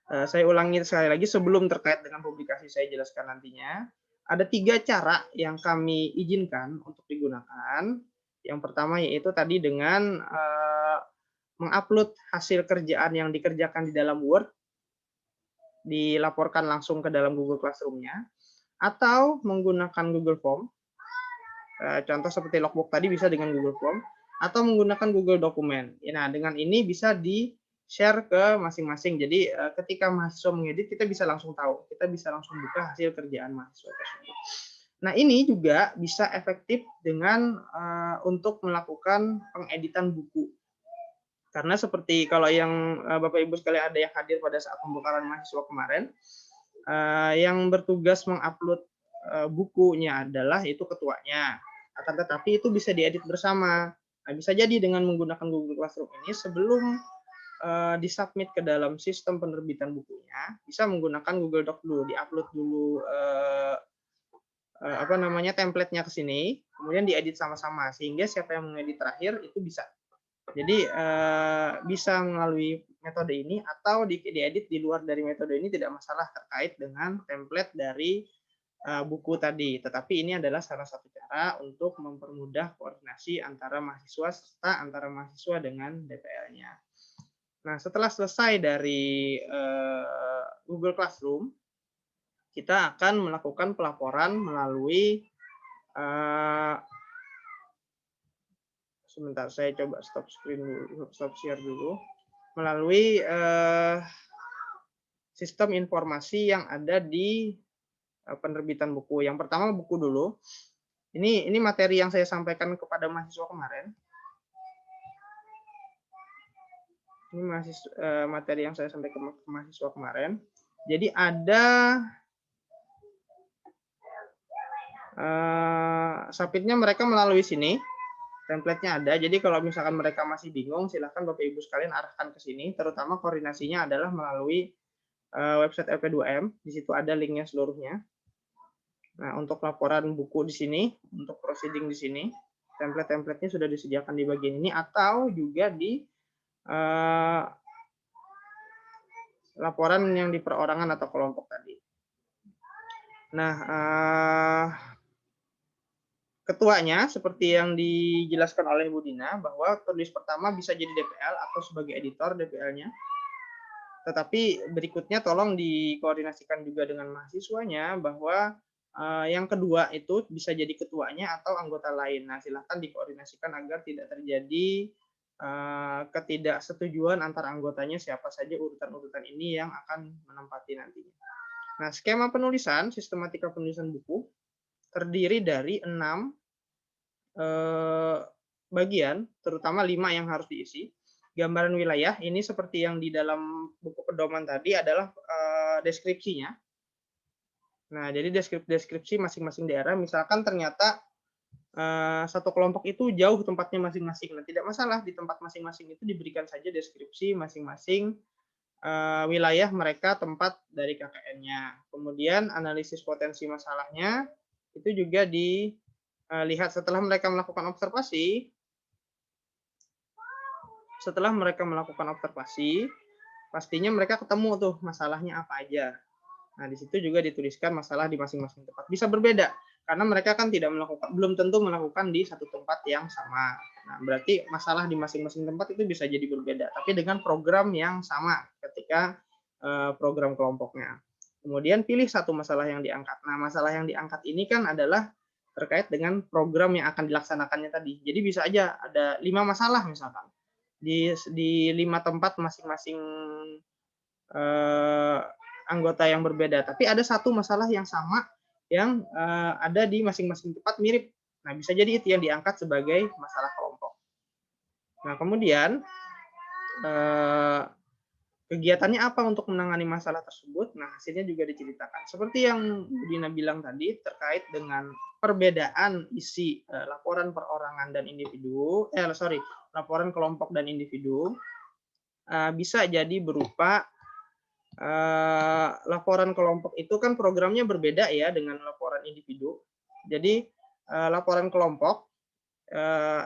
Saya ulangi sekali lagi sebelum terkait dengan publikasi saya jelaskan nantinya. Ada 3 cara yang kami izinkan untuk digunakan. Yang pertama yaitu tadi dengan mengupload hasil kerjaan yang dikerjakan di dalam Word, dilaporkan langsung ke dalam Google Classroom-nya, atau menggunakan Google Form. Contoh seperti logbook tadi bisa dengan Google Form, atau menggunakan Google Dokumen. Nah, dengan ini bisa di-share ke masing-masing. Jadi ketika mahasiswa mengedit, kita bisa langsung tahu, kita bisa langsung buka hasil kerjaan mahasiswa tersebut. Nah, ini juga bisa efektif dengan untuk melakukan pengeditan buku. Karena seperti kalau yang Bapak Ibu sekalian ada yang hadir pada saat pembekalan mahasiswa kemarin, yang bertugas mengupload bukunya adalah itu ketuanya. Akan tetapi itu bisa diedit bersama. Nah, bisa jadi dengan menggunakan Google Classroom ini sebelum disubmit ke dalam sistem penerbitan bukunya, bisa menggunakan Google Doc dulu, diupload dulu template-nya ke sini, kemudian diedit sama-sama sehingga siapa yang mengedit terakhir itu bisa. Jadi bisa melalui metode ini atau diedit di luar dari metode ini tidak masalah terkait dengan template dari buku tadi. Tetapi ini adalah salah satu cara untuk mempermudah koordinasi antara mahasiswa serta antara mahasiswa dengan DPL-nya. Nah, setelah selesai dari Google Classroom, kita akan melakukan pelaporan melalui sebentar, saya coba stop screen dulu, stop share dulu, melalui sistem informasi yang ada di penerbitan buku. Yang pertama buku dulu. Ini materi yang saya sampaikan kepada mahasiswa kemarin. Ini materi yang saya sampaikan ke mahasiswa kemarin. Jadi ada submitnya mereka melalui sini. Template-nya ada. Jadi kalau misalkan mereka masih bingung, silahkan Bapak Ibu sekalian arahkan ke sini. Terutama koordinasinya adalah melalui website LP2M. Di situ ada linknya seluruhnya. Nah, untuk laporan buku di sini, untuk proceeding di sini, template-templatenya sudah disediakan di bagian ini, atau juga di laporan yang di perorangan atau kelompok tadi. Nah, ketuanya seperti yang dijelaskan oleh Bu Dina, bahwa tulis pertama bisa jadi DPL atau sebagai editor DPL-nya. Tetapi berikutnya tolong dikoordinasikan juga dengan mahasiswanya bahwa yang kedua itu bisa jadi ketuanya atau anggota lain. Nah, silahkan dikoordinasikan agar tidak terjadi ketidaksetujuan antar anggotanya siapa saja urutan-urutan ini yang akan menempati nantinya. Nah, skema penulisan, sistematika penulisan buku terdiri dari 6 bagian, terutama 5 yang harus diisi. Gambaran wilayah ini seperti yang di dalam buku pedoman tadi adalah deskripsinya. Nah, jadi deskripsi masing-masing daerah, misalkan ternyata satu kelompok itu jauh tempatnya masing-masing. Nah, tidak masalah di tempat masing-masing itu diberikan saja deskripsi masing-masing wilayah mereka tempat dari KKN-nya. Kemudian analisis potensi masalahnya itu juga dilihat setelah mereka melakukan observasi. Setelah mereka melakukan observasi, pastinya mereka ketemu tuh masalahnya apa aja. Nah, di situ juga dituliskan masalah di masing-masing tempat. Bisa berbeda karena mereka kan belum tentu melakukan di satu tempat yang sama. Nah, berarti masalah di masing-masing tempat itu bisa jadi berbeda, tapi dengan program yang sama ketika program kelompoknya. Kemudian pilih satu masalah yang diangkat. Nah, masalah yang diangkat ini kan adalah terkait dengan program yang akan dilaksanakannya tadi. Jadi bisa aja ada 5 masalah misalkan di 5 tempat masing-masing anggota yang berbeda, tapi ada satu masalah yang sama yang ada di masing-masing tempat mirip. Nah, bisa jadi itu yang diangkat sebagai masalah kelompok. Nah, kemudian kegiatannya apa untuk menangani masalah tersebut? Nah, hasilnya juga diceritakan. Seperti yang Dina bilang tadi terkait dengan perbedaan isi laporan perorangan dan individu, laporan kelompok dan individu bisa jadi berupa laporan kelompok itu kan programnya berbeda ya dengan laporan individu. Jadi laporan kelompok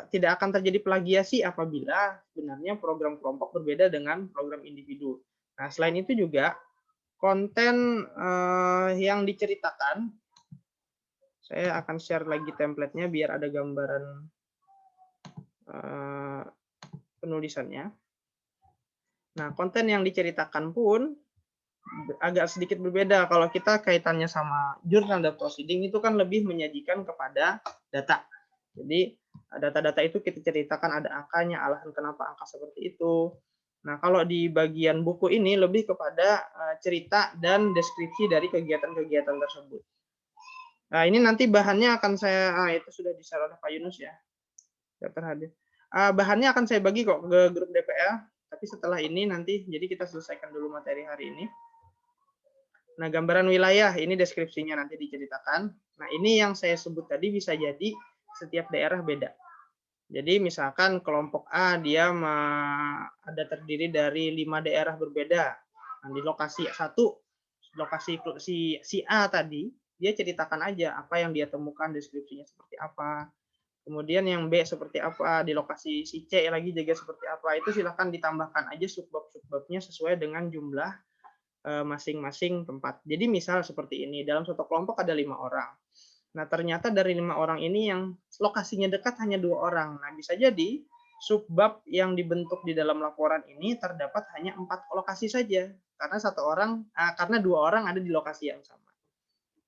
tidak akan terjadi plagiasi apabila sebenarnya program kelompok berbeda dengan program individu. Nah, selain itu juga konten yang diceritakan, saya akan share lagi template-nya biar ada gambaran penulisannya. Nah, konten yang diceritakan pun agak sedikit berbeda. Kalau kita kaitannya sama jurnal dan proceeding itu kan lebih menyajikan kepada data. Jadi data-data itu kita ceritakan ada angkanya, alasan kenapa angka seperti itu. Nah, kalau di bagian buku ini lebih kepada cerita dan deskripsi dari kegiatan-kegiatan tersebut. Nah, ini nanti bahannya akan saya itu sudah di-share oleh Pak Yunus ya. Daftar hadir. Bahannya akan saya bagi kok ke grup DPL, tapi setelah ini nanti jadi kita selesaikan dulu materi hari ini. Nah, gambaran wilayah ini deskripsinya nanti diceritakan. Nah, ini yang saya sebut tadi bisa jadi setiap daerah beda. Jadi misalkan kelompok A dia ada terdiri dari 5 daerah berbeda. Nah, di lokasi lokasi si A tadi, dia ceritakan aja apa yang dia temukan, deskripsinya seperti apa. Kemudian yang B seperti apa, di lokasi si C lagi juga seperti apa. Itu silahkan ditambahkan aja subbab-subbabnya sesuai dengan jumlah masing-masing tempat. Jadi misal seperti ini, dalam satu kelompok ada 5 orang. Nah, ternyata dari 5 orang ini yang lokasinya dekat hanya 2 orang. Nah, bisa jadi subbab yang dibentuk di dalam laporan ini terdapat hanya 4 lokasi saja karena 2 orang ada di lokasi yang sama.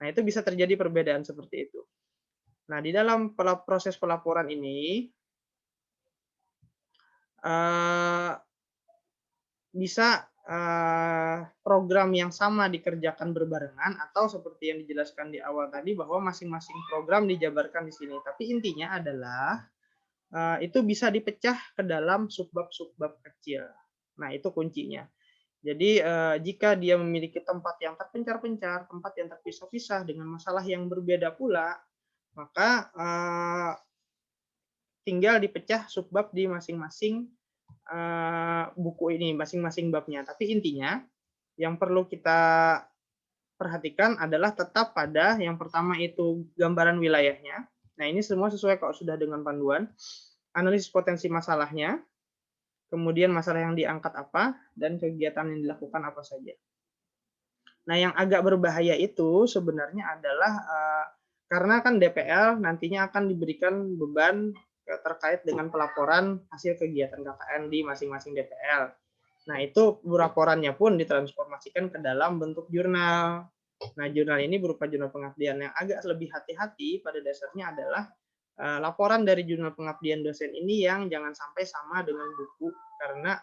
Nah, itu bisa terjadi perbedaan seperti itu. Nah, di dalam proses pelaporan ini bisa program yang sama dikerjakan berbarengan atau seperti yang dijelaskan di awal tadi bahwa masing-masing program dijabarkan di sini. Tapi intinya adalah itu bisa dipecah ke dalam subbab-subbab kecil. Nah, itu kuncinya. Jadi jika dia memiliki tempat yang terpencar-pencar, tempat yang terpisah-pisah dengan masalah yang berbeda pula, maka tinggal dipecah subbab di masing-masing buku ini, masing-masing babnya. Tapi intinya yang perlu kita perhatikan adalah tetap pada yang pertama itu gambaran wilayahnya. Nah, ini semua sesuai kalau sudah dengan panduan. Analisis potensi masalahnya, kemudian masalah yang diangkat apa, dan kegiatan yang dilakukan apa saja. Nah, yang agak berbahaya itu sebenarnya adalah karena kan DPL nantinya akan diberikan beban terkait dengan pelaporan hasil kegiatan KKN di masing-masing DPL. Nah, itu laporannya pun ditransformasikan ke dalam bentuk jurnal. Nah, jurnal ini berupa jurnal pengabdian. Yang agak lebih hati-hati pada dasarnya adalah laporan dari jurnal pengabdian dosen ini yang jangan sampai sama dengan buku, karena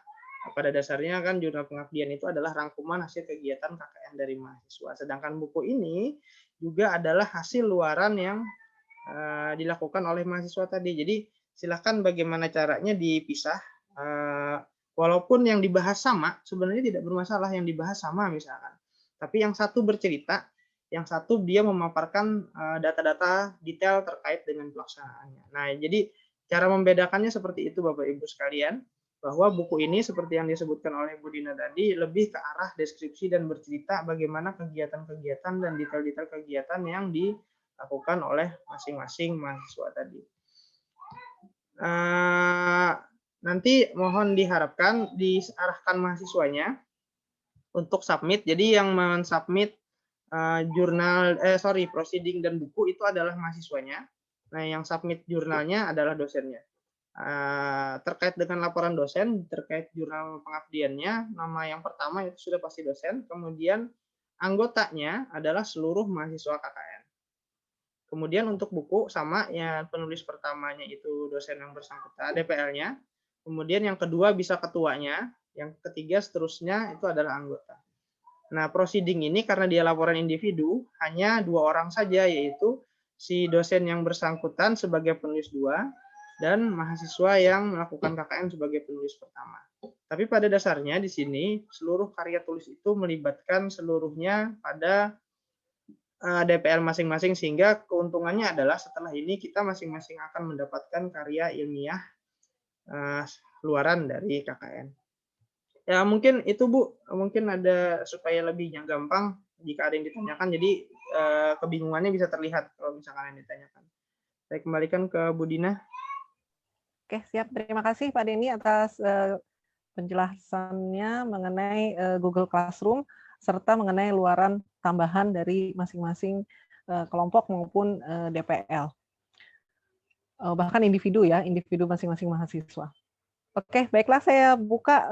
pada dasarnya kan jurnal pengabdian itu adalah rangkuman hasil kegiatan KKN dari mahasiswa. Sedangkan buku ini juga adalah hasil luaran yang dilakukan oleh mahasiswa tadi. Jadi silakan bagaimana caranya dipisah. Walaupun yang dibahas sama, sebenarnya tidak bermasalah yang dibahas sama misalkan. Tapi yang satu bercerita, yang satu dia memaparkan data-data detail terkait dengan pelaksanaannya. Nah, jadi cara membedakannya seperti itu Bapak Ibu sekalian, bahwa buku ini seperti yang disebutkan oleh Bu Dina tadi lebih ke arah deskripsi dan bercerita bagaimana kegiatan-kegiatan dan detail-detail kegiatan yang dilakukan oleh masing-masing mahasiswa tadi. Nanti mohon diharapkan diarahkan mahasiswanya untuk submit. Jadi yang mensubmit proceeding dan buku itu adalah mahasiswanya. Nah, yang submit jurnalnya adalah dosennya. Terkait dengan laporan dosen, terkait jurnal pengabdiannya, nama yang pertama itu sudah pasti dosen. Kemudian anggotanya adalah seluruh mahasiswa KKN. Kemudian untuk buku sama, ya penulis pertamanya itu dosen yang bersangkutan, DPL-nya. Kemudian yang kedua bisa ketuanya, yang ketiga seterusnya itu adalah anggota. Nah, proceeding ini karena dia laporan individu, hanya 2 orang saja, yaitu si dosen yang bersangkutan sebagai penulis 2 dan mahasiswa yang melakukan KKN sebagai penulis pertama. Tapi pada dasarnya di sini seluruh karya tulis itu melibatkan seluruhnya pada DPL masing-masing, sehingga keuntungannya adalah setelah ini kita masing-masing akan mendapatkan karya ilmiah luaran dari KKN. Ya mungkin itu Bu, mungkin ada supaya lebihnya gampang jika ada yang ditanyakan, jadi kebingungannya bisa terlihat kalau misalkan yang ditanyakan. Saya kembalikan ke Bu Dina. Oke, siap. Terima kasih Pak Denny atas penjelasannya mengenai Google Classroom serta mengenai luaran tambahan dari masing-masing kelompok maupun DPL. Bahkan individu ya, individu masing-masing mahasiswa. Oke, baiklah saya buka,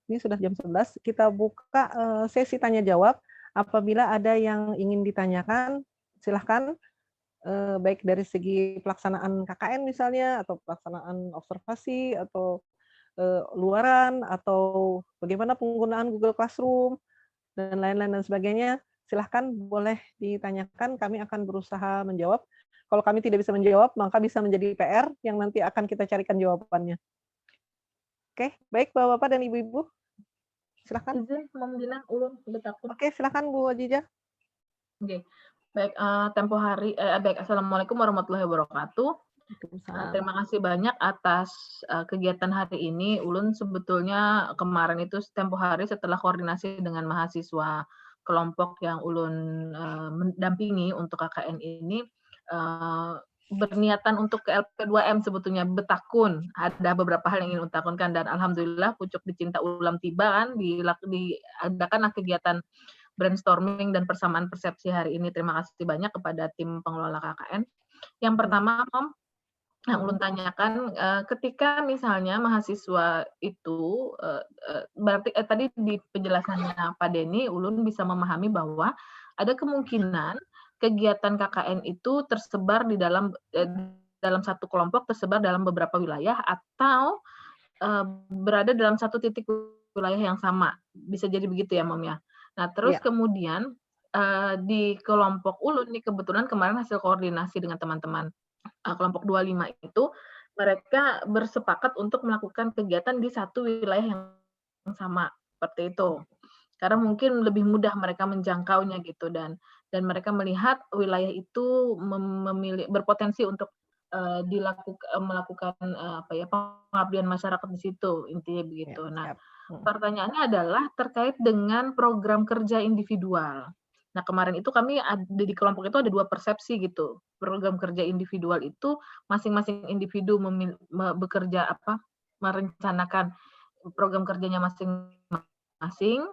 ini sudah jam 11, kita buka sesi tanya jawab. Apabila ada yang ingin ditanyakan, silahkan, baik dari segi pelaksanaan KKN misalnya, atau pelaksanaan observasi, atau luaran, atau bagaimana penggunaan Google Classroom, dan lain-lain dan sebagainya, silahkan boleh ditanyakan, kami akan berusaha menjawab. Kalau kami tidak bisa menjawab, maka bisa menjadi PR yang nanti akan kita carikan jawabannya. Oke, baik Bapak-Bapak dan Ibu-Ibu. Silakan. Izin, Mam Dina, ulun udah takut. Oke, silakan Bu Ajijah. Oke. Baik, tempo hari baik, Assalamualaikum warahmatullahi wabarakatuh. Terima kasih banyak atas kegiatan hari ini. Ulun sebetulnya kemarin itu tempo hari setelah koordinasi dengan mahasiswa kelompok yang ulun mendampingi untuk KKN ini, berniatan untuk ke LP2M sebetulnya betakun. Ada beberapa hal yang ingin utakunkan dan alhamdulillah pucuk dicinta ulam tiba kan diadakan kegiatan brainstorming dan persamaan persepsi hari ini. Terima kasih banyak kepada tim pengelola KKN. Yang pertama, Om, yang ulun tanyakan, ketika misalnya mahasiswa itu berarti tadi di penjelasannya Pak Denny, ulun bisa memahami bahwa ada kemungkinan kegiatan KKN itu tersebar di dalam satu kelompok, tersebar dalam beberapa wilayah, atau berada dalam satu titik wilayah yang sama. Bisa jadi begitu ya, Mom ya. Nah, terus kemudian di kelompok ulun nih kebetulan kemarin hasil koordinasi dengan teman-teman kelompok 25 itu mereka bersepakat untuk melakukan kegiatan di satu wilayah yang sama seperti itu. Karena mungkin lebih mudah mereka menjangkaunya gitu dan mereka melihat wilayah itu berpotensi untuk melakukan pengabdian masyarakat di situ, intinya begitu. Nah, pertanyaannya adalah terkait dengan program kerja individual. Nah, kemarin itu kami di kelompok itu ada 2 persepsi gitu. Program kerja individual itu masing-masing individu bekerja merencanakan program kerjanya masing-masing,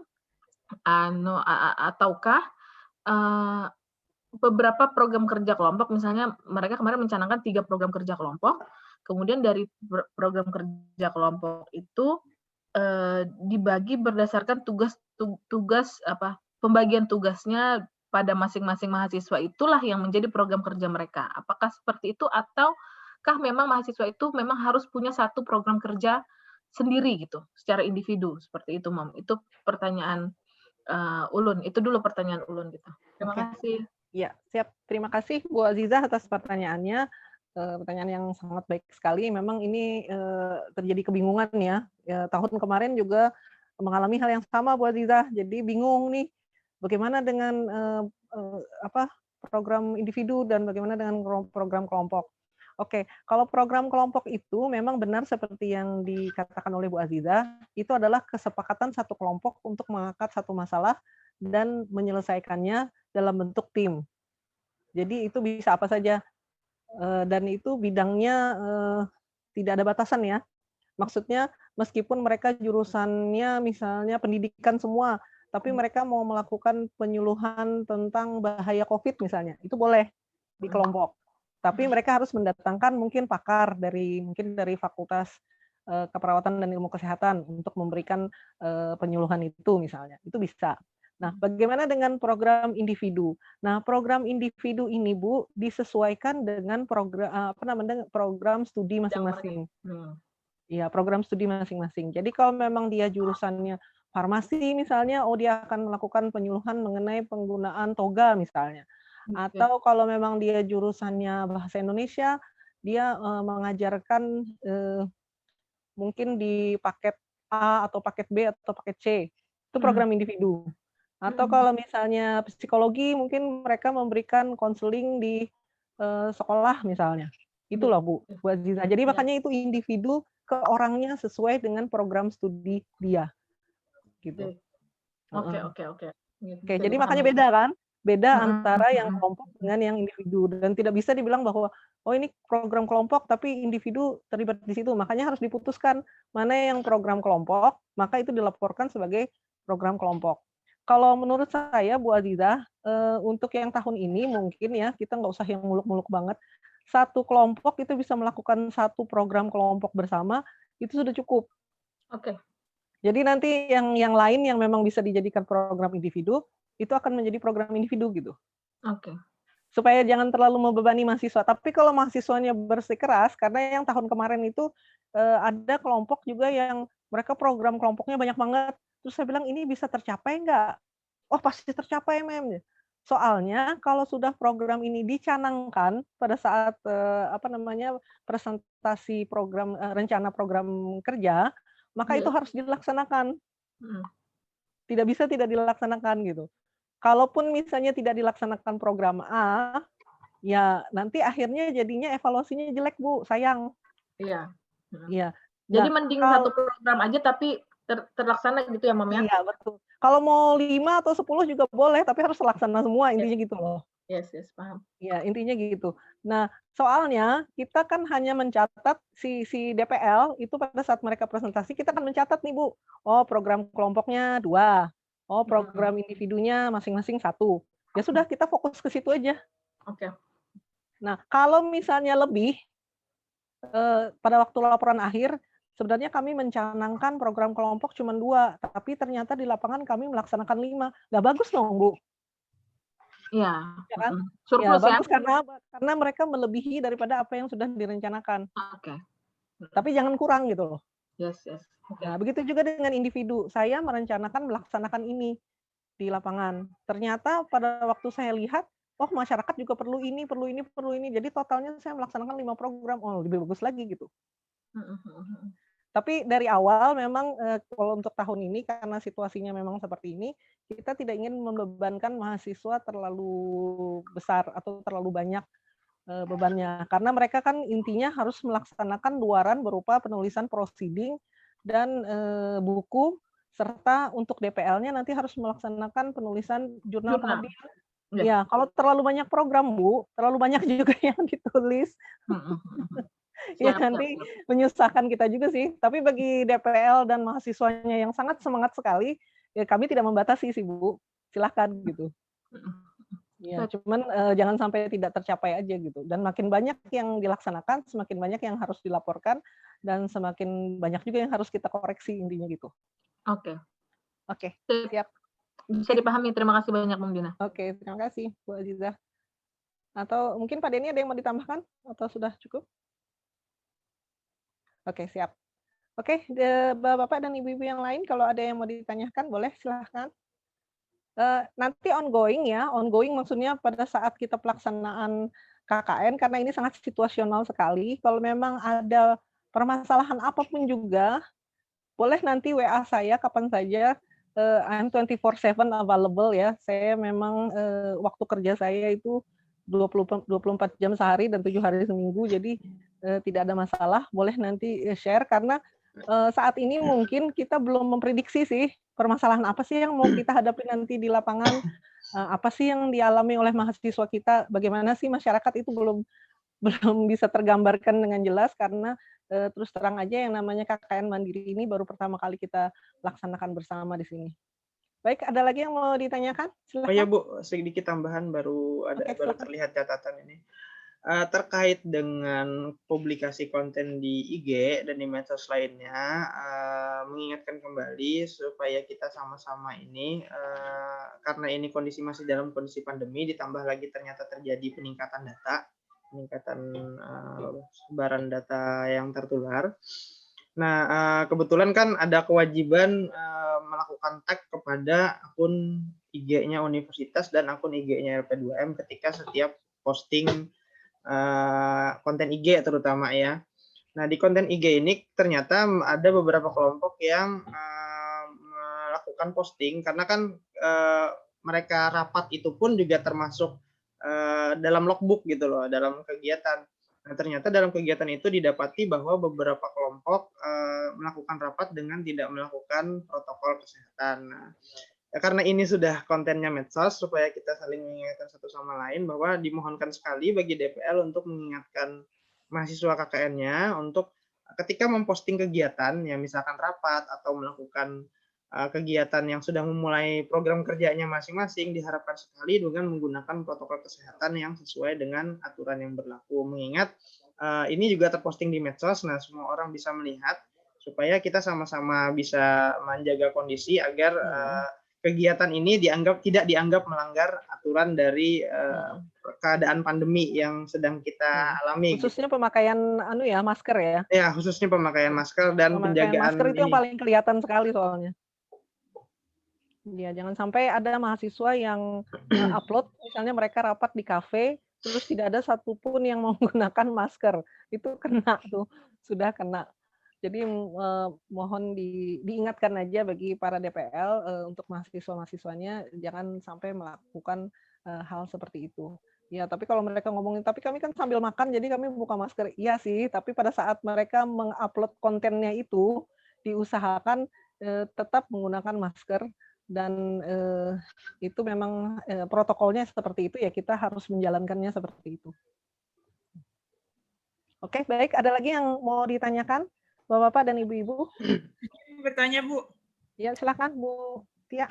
ataukah beberapa program kerja kelompok, misalnya mereka kemarin mencanangkan 3 program kerja kelompok, kemudian dari program kerja kelompok itu dibagi berdasarkan pembagian tugasnya pada masing-masing mahasiswa, itulah yang menjadi program kerja mereka. Apakah seperti itu, ataukah memang mahasiswa itu memang harus punya satu program kerja sendiri gitu, secara individu, seperti itu, Mom. Itu pertanyaan ulun. Itu dulu pertanyaan ulun gitu. Terima kasih. Ya, siap. Terima kasih Bu Azizah atas pertanyaannya. Pertanyaan yang sangat baik sekali. Memang ini terjadi kebingungan ya. Tahun kemarin juga mengalami hal yang sama Bu Azizah. Jadi bingung nih, bagaimana dengan program individu dan bagaimana dengan program kelompok. Oke, kalau program kelompok itu memang benar seperti yang dikatakan oleh Bu Azizah, itu adalah kesepakatan satu kelompok untuk mengangkat satu masalah dan menyelesaikannya dalam bentuk tim. Jadi itu bisa apa saja, dan itu bidangnya tidak ada batasan ya. Maksudnya meskipun mereka jurusannya misalnya pendidikan semua, tapi mereka mau melakukan penyuluhan tentang bahaya COVID misalnya, itu boleh di kelompok. Tapi mereka harus mendatangkan mungkin pakar dari Fakultas Keperawatan dan Ilmu Kesehatan untuk memberikan penyuluhan itu misalnya. Itu bisa. Nah, bagaimana dengan program individu? Nah, program individu ini Bu disesuaikan dengan program studi masing-masing. Ya, program studi masing-masing. Jadi kalau memang dia jurusannya farmasi misalnya, dia akan melakukan penyuluhan mengenai penggunaan toga misalnya. Atau kalau memang dia jurusannya bahasa Indonesia, dia mengajarkan mungkin di paket A atau paket B atau paket C. Itu program individu. Atau kalau misalnya psikologi, mungkin mereka memberikan konseling di sekolah misalnya. Itu loh Bu Aziza. Jadi makanya itu individu ke orangnya sesuai dengan program studi dia. Gitu. Oke. Oke, jadi makanya beda kan? Beda antara yang kelompok dengan yang individu. Dan tidak bisa dibilang bahwa, ini program kelompok tapi individu terlibat di situ. Makanya harus diputuskan mana yang program kelompok, maka itu dilaporkan sebagai program kelompok. Kalau menurut saya, Bu Azizah, untuk yang tahun ini mungkin ya, kita nggak usah yang muluk-muluk banget. Satu kelompok itu bisa melakukan satu program kelompok bersama, itu sudah cukup. Oke. Jadi nanti yang lain yang memang bisa dijadikan program individu, itu akan menjadi program individu gitu. Oke. Supaya jangan terlalu membebani mahasiswa. Tapi kalau mahasiswanya bersikeras, karena yang tahun kemarin itu ada kelompok juga yang mereka program kelompoknya banyak banget. Terus saya bilang, ini bisa tercapai nggak? Oh, pasti tercapai, Mem. Soalnya kalau sudah program ini dicanangkan pada saat presentasi program rencana program kerja, maka itu harus dilaksanakan. Tidak bisa tidak dilaksanakan gitu. Kalaupun misalnya tidak dilaksanakan program A, ya nanti akhirnya jadinya evaluasinya jelek, Bu, sayang. Iya. Iya. Jadi mending satu program aja tapi terlaksana gitu ya, Mam ya? Iya, betul. Kalau mau 5 atau 10 juga boleh, tapi harus terlaksana semua, intinya gitu loh. Yes, paham. Iya, intinya gitu. Nah, soalnya kita kan hanya mencatat si DPL itu pada saat mereka presentasi, kita kan mencatat nih, Bu. Oh, program kelompoknya 2. Oh, program individunya masing-masing 1. Ya sudah, kita fokus ke situ aja. Oke. Nah, kalau misalnya lebih, pada waktu laporan akhir, sebenarnya kami mencanangkan program kelompok cuma 2, tapi ternyata di lapangan kami melaksanakan 5. Nggak bagus dong, Bu. Iya. Ya kan? Surplus ya? Bagus karena mereka melebihi daripada apa yang sudah direncanakan. Oke. Tapi jangan kurang gitu loh. Yes. Nah, begitu juga dengan individu. Saya merencanakan melaksanakan ini di lapangan. Ternyata pada waktu saya lihat, masyarakat juga perlu ini. Jadi totalnya saya melaksanakan 5 program. Lebih bagus lagi gitu. Tapi dari awal memang kalau untuk tahun ini karena situasinya memang seperti ini, kita tidak ingin membebankan mahasiswa terlalu besar atau terlalu banyak bebannya. Karena mereka kan intinya harus melaksanakan luaran berupa penulisan proceeding dan buku, serta untuk DPL-nya nanti harus melaksanakan penulisan jurnal audit. Ya, kalau terlalu banyak program, Bu, terlalu banyak juga yang ditulis. Ya nanti menyusahkan kita juga sih. Tapi bagi DPL dan mahasiswanya yang sangat semangat sekali, ya kami tidak membatasi sih, Bu. Silahkan gitu. Ya, cuman jangan sampai tidak tercapai aja gitu. Dan makin banyak yang dilaksanakan, semakin banyak yang harus dilaporkan, dan semakin banyak juga yang harus kita koreksi intinya gitu. Oke, siap. Bisa dipahami. Terima kasih banyak, Bung Dina. Oke, terima kasih, Bu Azizah. Atau mungkin Pak Denny ada yang mau ditambahkan? Atau sudah cukup? Oke, siap. Oke, Bapak dan Ibu-Ibu yang lain, kalau ada yang mau ditanyakan, boleh silahkan. Nanti ongoing ya, ongoing maksudnya pada saat kita pelaksanaan KKN karena ini sangat situasional sekali. Kalau memang ada permasalahan apapun juga, boleh nanti WA saya kapan saja. I'm 24/7 available ya. Saya memang waktu kerja saya itu 24 jam sehari dan 7 hari seminggu. Jadi tidak ada masalah. Boleh nanti share karena saat ini mungkin kita belum memprediksi sih permasalahan apa sih yang mau kita hadapi nanti di lapangan. Apa sih yang dialami oleh mahasiswa kita? Bagaimana sih masyarakat itu belum belum bisa tergambarkan dengan jelas karena terus terang aja yang namanya KKN Mandiri ini baru pertama kali kita laksanakan bersama di sini. Baik, ada lagi yang mau ditanyakan? Oh ya Silakan. Bu, sedikit tambahan baru Oke, baru silakan. terlihat catatan ini. Terkait dengan publikasi konten di IG dan di medsos lainnya, mengingatkan kembali supaya kita sama-sama ini, karena ini kondisi masih dalam kondisi pandemi, ditambah lagi ternyata terjadi peningkatan sebaran data yang tertular. Nah, kebetulan kan ada kewajiban melakukan tag kepada akun IG-nya universitas dan akun IG-nya LP2M ketika setiap posting konten IG terutama ya. Nah, di konten IG ini ternyata ada beberapa kelompok yang melakukan posting karena kan mereka rapat itu pun juga termasuk dalam logbook gitu loh, dalam kegiatan. Nah, ternyata dalam kegiatan itu didapati bahwa beberapa kelompok melakukan rapat dengan tidak melakukan protokol kesehatan. Nah, ya, karena ini sudah kontennya medsos, supaya kita saling mengingatkan satu sama lain bahwa dimohonkan sekali bagi DPL untuk mengingatkan mahasiswa KKN-nya untuk ketika memposting kegiatan, ya misalkan rapat atau melakukan kegiatan yang sudah memulai program kerjanya masing-masing, diharapkan sekali dengan menggunakan protokol kesehatan yang sesuai dengan aturan yang berlaku. Mengingat ini juga terposting di medsos, nah semua orang bisa melihat supaya kita sama-sama bisa menjaga kondisi agar kegiatan ini tidak dianggap melanggar aturan dari keadaan pandemi yang sedang kita alami. Khususnya pemakaian masker ya. Ya, khususnya pemakaian masker dan Pemakaian penjagaan masker itu yang ini. paling kelihatan sekali soalnya. Ya, jangan sampai ada mahasiswa yang upload, misalnya mereka rapat di kafe, terus tidak ada satupun yang menggunakan masker. Itu kena tuh, sudah kena. Jadi mohon diingatkan aja bagi para DPL untuk mahasiswa-mahasiswanya jangan sampai melakukan hal seperti itu. Ya, tapi kalau mereka ngomongin, tapi kami kan sambil makan, jadi kami buka masker. Iya sih, tapi pada saat mereka mengupload kontennya itu, diusahakan tetap menggunakan masker dan itu memang protokolnya seperti itu ya, kita harus menjalankannya seperti itu. Oke, baik. Ada lagi yang mau ditanyakan, Bapak-bapak dan Ibu-ibu? Bertanya, Bu. Ya, silakan Bu Tia.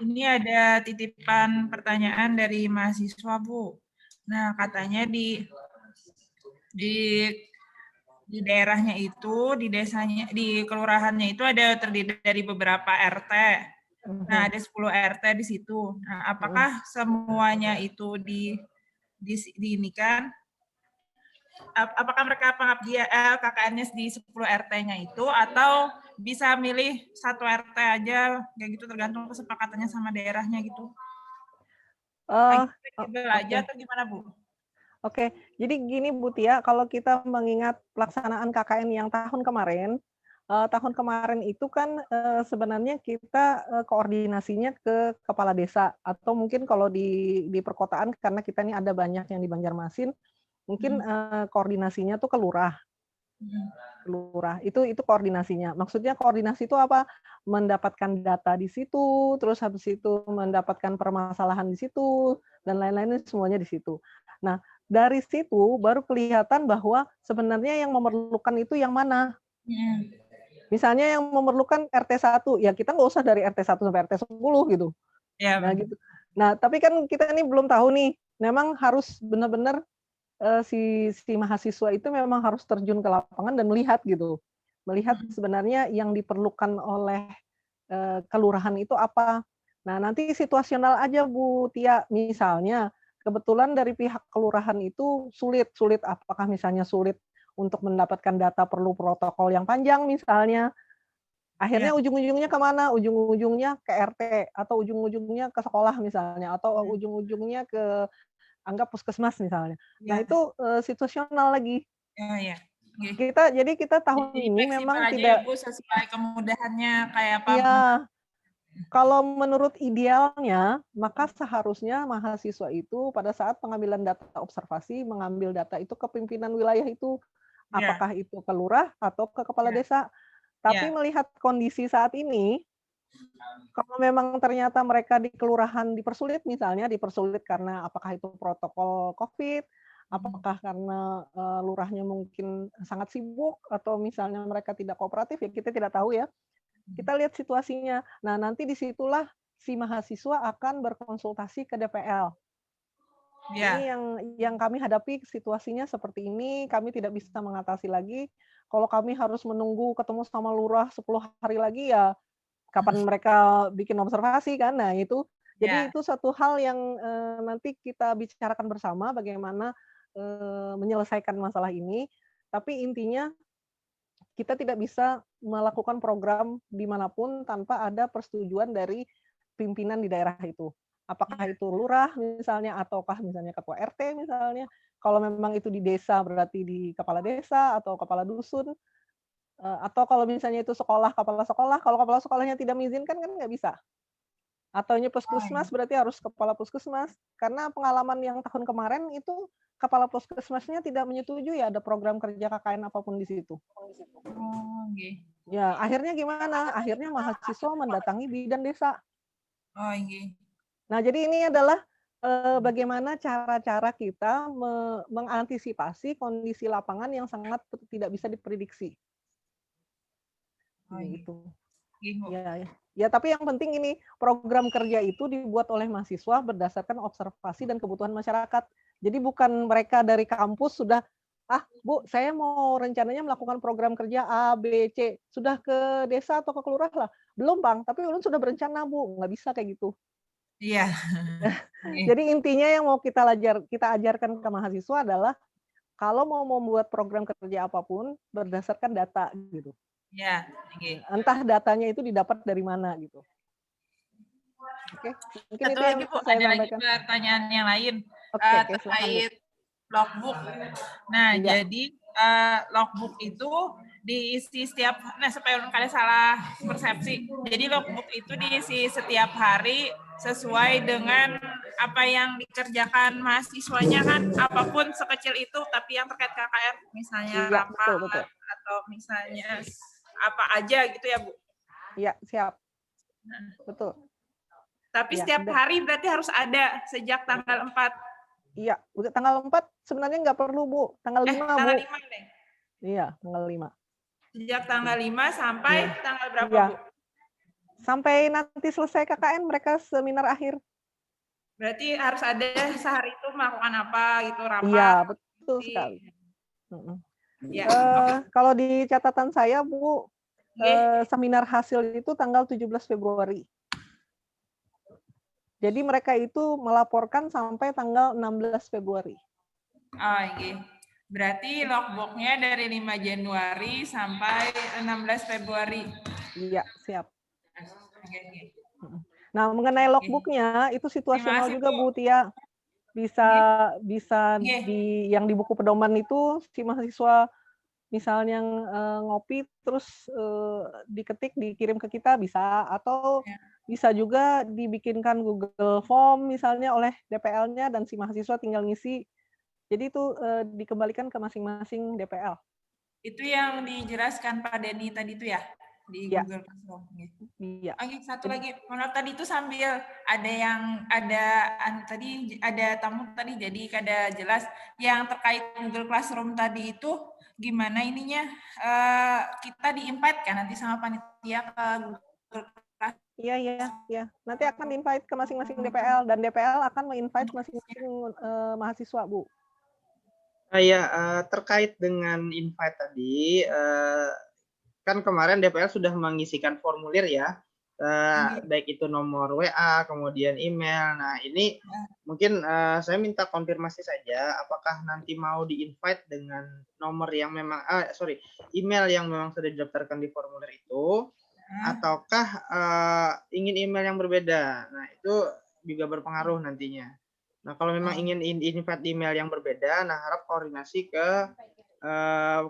Ini ada titipan pertanyaan dari mahasiswa, Bu. Nah, katanya di daerahnya itu, di desanya, di kelurahannya itu ada terdiri dari beberapa RT. Nah, ada 10 RT di situ. Nah, apakah semuanya itu diinikan? Apakah mereka pengabdian KKN-nya di 10 RT-nya itu atau bisa milih satu RT aja kayak gitu tergantung kesepakatannya sama daerahnya gitu? Aja atau gimana, Bu? Oke, jadi gini Bu Tia, kalau kita mengingat pelaksanaan KKN yang tahun kemarin itu kan sebenarnya kita koordinasinya ke kepala desa atau mungkin kalau di perkotaan karena kita ini ada banyak yang di Banjarmasin, mungkin koordinasinya tuh ke lurah. Itu koordinasinya. Maksudnya koordinasi itu apa? Mendapatkan data di situ, terus habis itu mendapatkan permasalahan di situ dan lain-lain semuanya di situ. Nah, dari situ baru kelihatan bahwa sebenarnya yang memerlukan itu yang mana. Misalnya yang memerlukan RT 1, ya kita nggak usah dari RT 1 sampai RT 10 gitu. Ya, nah, gitu. Nah, tapi kan kita ini belum tahu nih, memang harus benar-benar si mahasiswa itu memang harus terjun ke lapangan dan melihat gitu. Melihat sebenarnya yang diperlukan oleh kelurahan itu apa. Nah, nanti situasional aja Bu Tia, misalnya kebetulan dari pihak kelurahan itu sulit, apakah misalnya sulit untuk mendapatkan data perlu protokol yang panjang misalnya, Akhirnya ujung-ujungnya kemana? Ujung-ujungnya ke RT atau ujung-ujungnya ke sekolah misalnya atau ujung-ujungnya ke anggap puskesmas misalnya. Nah Ya. itu situasional lagi. Oh ya. Oke. Kita tahun Jadi ini fleksibel memang aja ya tidak. Bu, sesuai kemudahannya kayak apa. Iya. Kalau menurut idealnya, maka seharusnya mahasiswa itu pada saat pengambilan data observasi mengambil data itu ke pimpinan wilayah itu, Ya. apakah itu ke lurah atau ke kepala Ya. desa. Tapi Ya. melihat kondisi saat ini, kalau memang ternyata mereka di kelurahan dipersulit misalnya, dipersulit karena apakah itu protokol COVID, apakah karena lurahnya mungkin sangat sibuk atau misalnya mereka tidak kooperatif, ya kita tidak tahu ya. Kita lihat situasinya. Nah, nanti disitulah si mahasiswa akan berkonsultasi ke DPL. Ya. Ini yang kami hadapi situasinya seperti ini, kami tidak bisa mengatasi lagi. Kalau kami harus menunggu ketemu sama lurah 10 hari lagi ya kapan mereka bikin observasi kan. Nah, itu jadi Ya. itu satu hal yang nanti kita bicarakan bersama bagaimana menyelesaikan masalah ini. Tapi intinya kita tidak bisa melakukan program dimanapun tanpa ada persetujuan dari pimpinan di daerah itu. Apakah itu lurah misalnya, ataukah misalnya ketua RT misalnya. Kalau memang itu di desa berarti di kepala desa atau kepala dusun. Atau kalau misalnya itu sekolah, kepala sekolah. Kalau kepala sekolahnya tidak mengizinkan kan nggak bisa. Ataunya puskesmas berarti harus kepala puskesmas. Karena pengalaman yang tahun kemarin itu kepala puskesmasnya tidak menyetujui ada program kerja KKN apapun di situ. Oh, okay. Ya, akhirnya gimana? Akhirnya mahasiswa mendatangi bidan desa. Oh, okay. Nah, jadi ini adalah bagaimana cara-cara kita mengantisipasi kondisi lapangan yang sangat tidak bisa diprediksi. Oh, Gitu. okay. Ya, tapi yang penting ini program kerja itu dibuat oleh mahasiswa berdasarkan observasi dan kebutuhan masyarakat. Jadi bukan mereka dari kampus sudah, Bu, saya mau rencananya melakukan program kerja A, B, C. Sudah ke desa atau ke kelurahan lah? Belum, Bang, tapi ulun sudah berencana, Bu. Nggak bisa kayak gitu. Iya. Jadi intinya yang mau kita ajarkan ke mahasiswa adalah kalau mau membuat program kerja apapun berdasarkan data gitu. Ya, okay. Entah datanya itu didapat dari mana gitu. Oke, mungkin satu itu lagi yang Bu, saya ada sampaikan. lagi pertanyaan yang lain Terkait logbook. Nah, ya. jadi logbook itu diisi setiap, supaya kalian salah persepsi. Jadi logbook itu diisi setiap hari sesuai dengan apa yang dikerjakan mahasiswanya kan, apapun sekecil itu, tapi yang terkait KKN, misalnya rapat betul. atau misalnya apa aja gitu ya Bu? Iya, siap. Betul. Tapi setiap hari berarti harus ada sejak tanggal 4. Iya, tanggal 4 sebenarnya nggak perlu, Bu. Tanggal 5, Bu. Tanggal 5 deh. Iya, tanggal 5. Sejak tanggal 5 sampai tanggal berapa, Bu? Sampai nanti selesai KKN mereka seminar akhir. Berarti harus ada sehari itu melakukan apa gitu, rapat. Iya, betul sekali. Ya. Kalau di catatan saya, Bu, seminar hasil itu tanggal 17 Februari. Jadi mereka itu melaporkan sampai tanggal 16 Februari. Oh, iya. Berarti logbooknya dari 5 Januari sampai 16 Februari. Iya, siap. Nah, mengenai logbooknya itu situasional juga, Bu Tia. Bisa yang di buku pedoman itu si mahasiswa misalnya ngopi terus diketik dikirim ke kita bisa, atau bisa juga dibikinkan Google Form misalnya oleh DPL-nya dan si mahasiswa tinggal ngisi. Jadi itu dikembalikan ke masing-masing DPL. Itu yang dijelaskan Pak Denny tadi itu ya di Google Classroom. Iya. Oke, satu lagi. Menurut tadi itu sambil tadi ada tamu tadi jadi kada jelas yang terkait Google Classroom tadi itu gimana ininya kita di-invite kan nanti sama panitia ke Google Classroom. Iya. Nanti akan di-invite ke masing-masing DPL dan DPL akan me-invite masing-masing mahasiswa, Bu. Terkait dengan invite tadi, kan kemarin DPL sudah mengisikan formulir ya, baik itu nomor WA, kemudian email. Nah, ini mungkin saya minta konfirmasi saja, apakah nanti mau di-invite dengan nomor yang memang, email yang memang sudah didaftarkan di formulir itu, ataukah ingin email yang berbeda. Nah, itu juga berpengaruh nantinya. Nah, kalau memang ingin invite email yang berbeda, nah harap koordinasi ke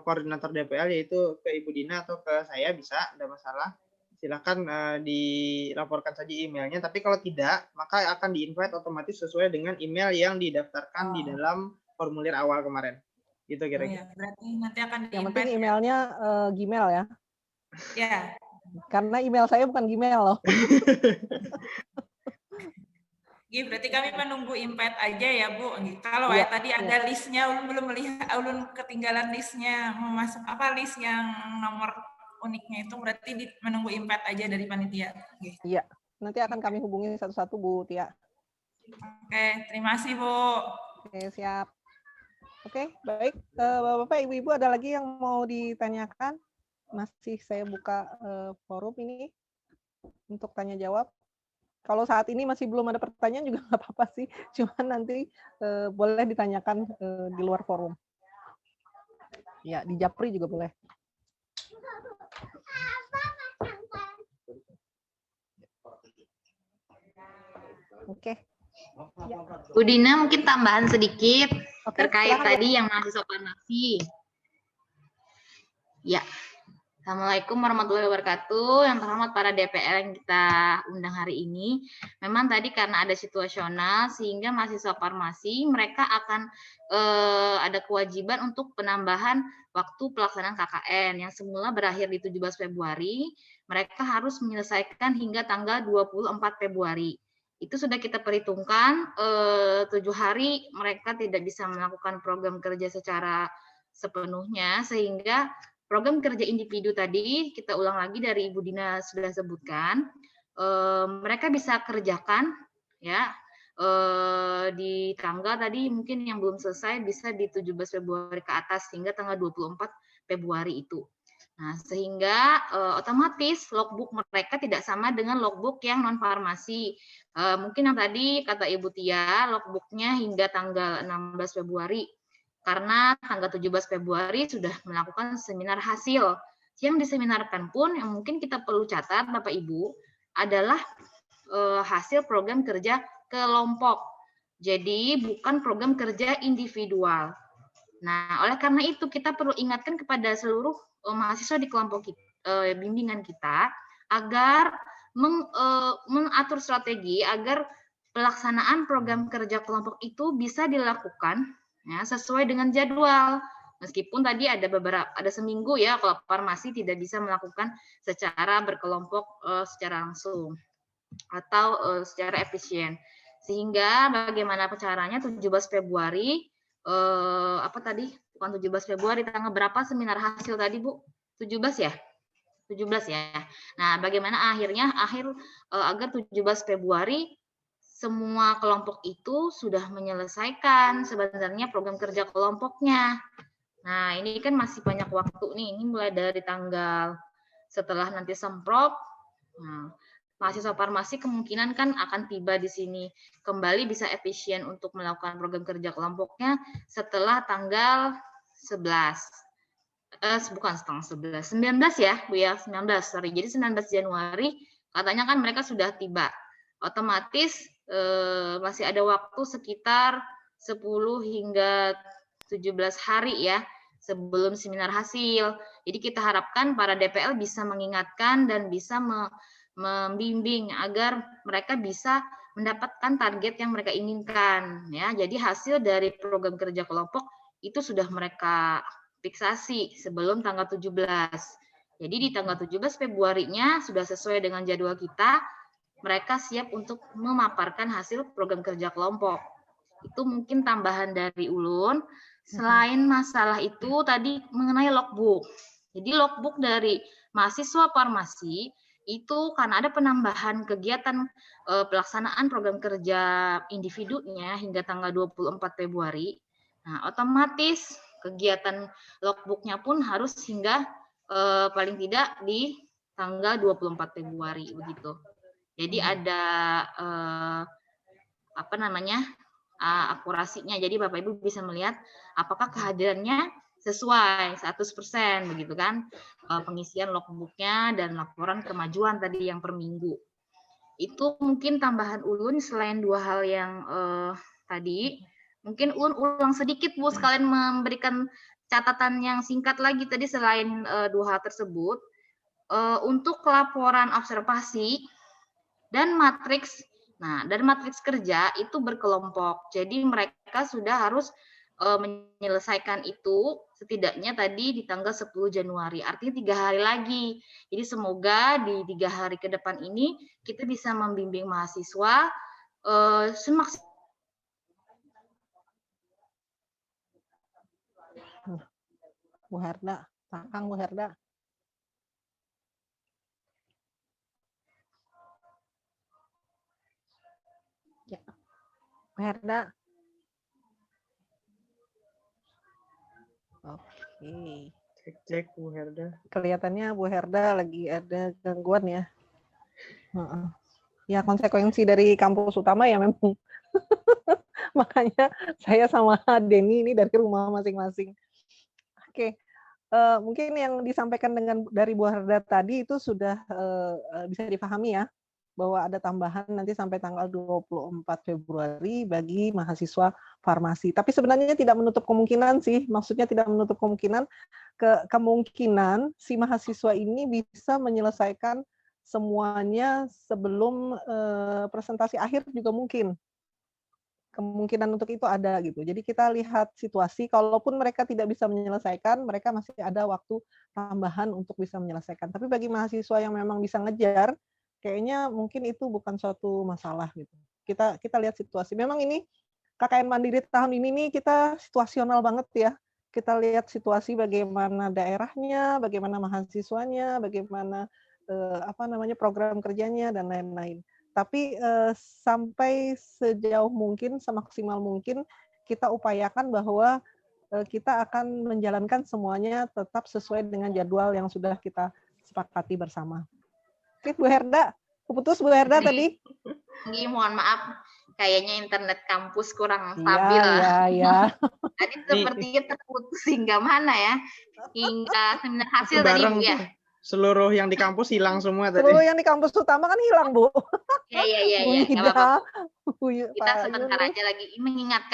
koordinator DPL, yaitu ke Ibu Dina atau ke saya, bisa, tidak masalah. Silakan dilaporkan saja emailnya. Tapi kalau tidak, maka akan di-invite otomatis sesuai dengan email yang didaftarkan di dalam formulir awal kemarin. Gitu kira-kira. Berarti nanti akan Yang penting di-invite. emailnya Gmail ya. Ya. Karena email saya bukan Gmail loh. Berarti kami menunggu invite aja ya Bu. Kalau Iya, tadi ada listnya, ulun belum melihat, ulun ketinggalan listnya, memasuk list yang nomor uniknya itu, berarti menunggu invite aja dari panitia. Iya, nanti akan kami hubungi satu-satu Bu Tia. Oke, terima kasih Bu. Oke, siap. Oke, baik. Bapak, Ibu-Ibu ada lagi yang mau ditanyakan? Masih saya buka forum ini untuk tanya jawab. Kalau saat ini masih belum ada pertanyaan juga nggak apa-apa sih. Cuman nanti boleh ditanyakan di luar forum. Ya, di Japri juga boleh. Oke. Ya. Bu Dina, mungkin tambahan sedikit terkait silakan, tadi yang mahasiswa farmasi. Ya, Assalamualaikum warahmatullahi wabarakatuh. Yang terhormat para DPR yang kita undang hari ini. Memang tadi karena ada situasional sehingga mahasiswa farmasi mereka akan ada kewajiban untuk penambahan waktu pelaksanaan KKN yang semula berakhir di 17 Februari, mereka harus menyelesaikan hingga tanggal 24 Februari. Itu sudah kita perhitungkan 7 hari mereka tidak bisa melakukan program kerja secara sepenuhnya, sehingga program kerja individu tadi kita ulang lagi dari Ibu Dina sudah sebutkan, mereka bisa kerjakan ya di tanggal tadi mungkin yang belum selesai bisa di 17 Februari ke atas hingga tanggal 24 Februari itu. Nah, sehingga otomatis logbook mereka tidak sama dengan logbook yang non farmasi. Mungkin yang tadi kata Ibu Tia, logbooknya hingga tanggal 16 Februari. Karena tanggal 17 Februari sudah melakukan seminar hasil. Yang diseminarkan pun yang mungkin kita perlu catat Bapak Ibu adalah hasil program kerja kelompok. Jadi bukan program kerja individual. Nah, oleh karena itu kita perlu ingatkan kepada seluruh mahasiswa di kelompok bimbingan kita agar mengatur strategi agar pelaksanaan program kerja kelompok itu bisa dilakukan ya, sesuai dengan jadwal. Meskipun tadi ada seminggu ya kalau farmasi tidak bisa melakukan secara berkelompok secara langsung atau secara efisien. Sehingga bagaimana caranya 17 Februari bukan 17 Februari, tanggal berapa seminar hasil tadi Bu? 17 ya? 17 ya. Nah, bagaimana agar 17 Februari semua kelompok itu sudah menyelesaikan sebenarnya program kerja kelompoknya. Nah, ini kan masih banyak waktu nih. Ini mulai dari tanggal setelah nanti semprot. Nah, mahasiswa farmasi kemungkinan kan akan tiba di sini kembali bisa efisien untuk melakukan program kerja kelompoknya setelah tanggal 19 ya Bu ya, 19 sorry. Jadi 19 Januari katanya kan mereka sudah tiba. Otomatis masih ada waktu sekitar 10 hingga 17 hari ya sebelum seminar hasil. Jadi kita harapkan para DPL bisa mengingatkan dan bisa membimbing agar mereka bisa mendapatkan target yang mereka inginkan ya. Jadi hasil dari program kerja kelompok itu sudah mereka fiksasi sebelum tanggal 17. Jadi di tanggal 17 Februarinya sudah sesuai dengan jadwal kita, mereka siap untuk memaparkan hasil program kerja kelompok. Itu mungkin tambahan dari ulun. Selain masalah itu tadi mengenai logbook. Jadi logbook dari mahasiswa farmasi itu karena ada penambahan kegiatan pelaksanaan program kerja individunya hingga tanggal 24 Februari. Nah, otomatis kegiatan logbooknya pun harus hingga paling tidak di tanggal 24 Februari begitu. Jadi ada akurasinya. Jadi Bapak Ibu bisa melihat apakah kehadirannya sesuai 100% begitu kan, pengisian logbooknya dan laporan kemajuan tadi yang per minggu. Itu mungkin tambahan Ulun selain 2 hal yang tadi, mungkin Ulun ulang sedikit Bu, sekalian memberikan catatan yang singkat lagi tadi selain 2 hal tersebut, untuk laporan observasi dan matriks. Nah, dan matriks kerja itu berkelompok. Jadi mereka sudah harus menyelesaikan itu setidaknya tadi di tanggal 10 Januari. Artinya 3 hari lagi. Jadi semoga di 3 hari ke depan ini kita bisa membimbing mahasiswa semaksimal. Bu Herda, Kang Bu Herda. Ya. Bu Herda. Oke. Cek Bu Herda. Kelihatannya Bu Herda lagi ada gangguan ya. Ya konsekuensi dari kampus utama ya memang. Makanya saya sama Denny ini dari rumah masing-masing. Oke. Mungkin yang disampaikan dari Bu Herda tadi itu sudah bisa dipahami ya, bahwa ada tambahan nanti sampai tanggal 24 Februari bagi mahasiswa farmasi. Tapi sebenarnya tidak menutup kemungkinan sih, maksudnya tidak menutup kemungkinan si mahasiswa ini bisa menyelesaikan semuanya sebelum presentasi akhir juga mungkin. Kemungkinan untuk itu ada gitu. Jadi kita lihat situasi, kalaupun mereka tidak bisa menyelesaikan, mereka masih ada waktu tambahan untuk bisa menyelesaikan. Tapi bagi mahasiswa yang memang bisa ngejar, kayaknya mungkin itu bukan suatu masalah gitu. Kita lihat situasi. Memang ini KKN Mandiri tahun ini nih kita situasional banget ya. Kita lihat situasi bagaimana daerahnya, bagaimana mahasiswanya, bagaimana program kerjanya dan lain-lain. Tapi sampai sejauh mungkin, semaksimal mungkin kita upayakan bahwa kita akan menjalankan semuanya tetap sesuai dengan jadwal yang sudah kita sepakati bersama. Oke, Bu Herda, keputus Bu Herda tadi. Ini mohon maaf, kayaknya internet kampus kurang stabil. Iya. Tadi sepertinya terputus hingga mana ya? Hingga seminar hasil tadi Bu ya. Seluruh yang di kampus hilang semua tadi. Seluruh yang di kampus utama kan hilang, Bu. Iya. Kita sebentar Yunus. aja lagi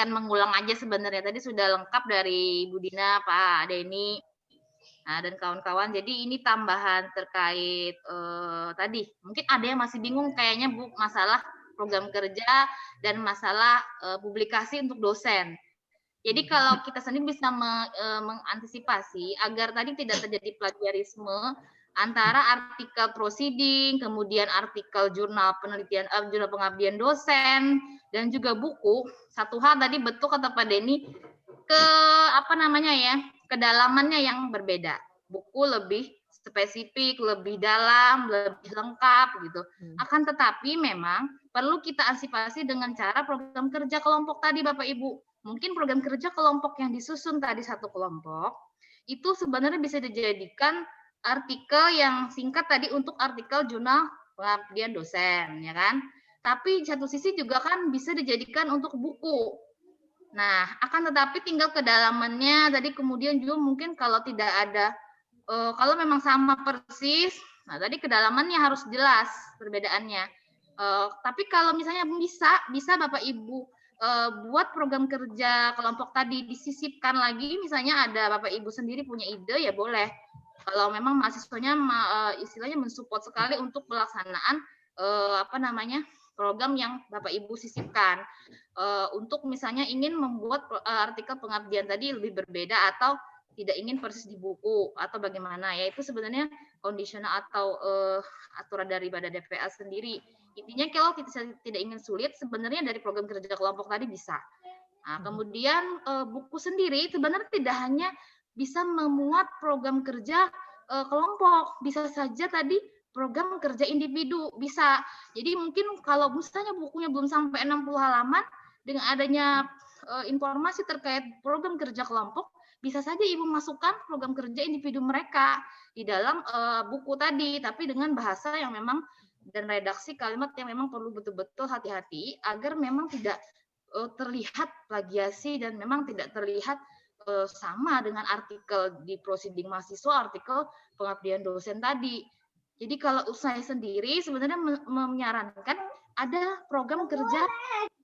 mengulang aja sebenarnya. Tadi sudah lengkap dari Bu Dina, Pak Denny, dan kawan-kawan. Jadi ini tambahan terkait tadi. Mungkin ada yang masih bingung kayaknya Bu, masalah program kerja dan masalah publikasi untuk dosen. Jadi kalau kita sendiri bisa mengantisipasi agar tadi tidak terjadi plagiarisme antara artikel proceeding, kemudian artikel jurnal penelitian, jurnal pengabdian dosen, dan juga buku. Satu hal tadi betul kata Pak Denny, kedalamannya yang berbeda. Buku lebih spesifik, lebih dalam, lebih lengkap gitu. Akan tetapi memang perlu kita antisipasi dengan cara program kerja kelompok tadi Bapak Ibu. Mungkin program kerja kelompok yang disusun tadi satu kelompok itu sebenarnya bisa dijadikan artikel yang singkat tadi untuk artikel jurnal pengabdian dosen, ya kan? Tapi satu sisi juga kan bisa dijadikan untuk buku. Nah, akan tetapi tinggal kedalamannya tadi kemudian juga mungkin kalau tidak ada, kalau memang sama persis, nah tadi kedalamannya harus jelas perbedaannya. Tapi kalau misalnya bisa Bapak Ibu buat program kerja kelompok tadi disisipkan lagi, misalnya ada Bapak Ibu sendiri punya ide ya boleh. Kalau memang mahasiswanya istilahnya mensupport sekali untuk pelaksanaan program yang Bapak Ibu sisipkan untuk misalnya ingin membuat artikel pengabdian tadi lebih berbeda atau tidak ingin persis di buku atau bagaimana ya, itu sebenarnya kondisional atau aturan daripada DPA sendiri. Intinya kalau kita tidak ingin sulit sebenarnya dari program kerja kelompok tadi bisa. Nah, kemudian buku sendiri sebenarnya tidak hanya bisa memuat program kerja kelompok, bisa saja tadi program kerja individu bisa. Jadi mungkin kalau misalnya bukunya belum sampai 60 halaman, dengan adanya informasi terkait program kerja kelompok, bisa saja Ibu masukkan program kerja individu mereka di dalam buku tadi, tapi dengan bahasa yang memang dan redaksi kalimat yang memang perlu betul-betul hati-hati agar memang tidak terlihat plagiasi dan memang tidak terlihat sama dengan artikel di proceeding mahasiswa, artikel pengabdian dosen tadi. Jadi kalau saya sendiri sebenarnya menyarankan ada program kerja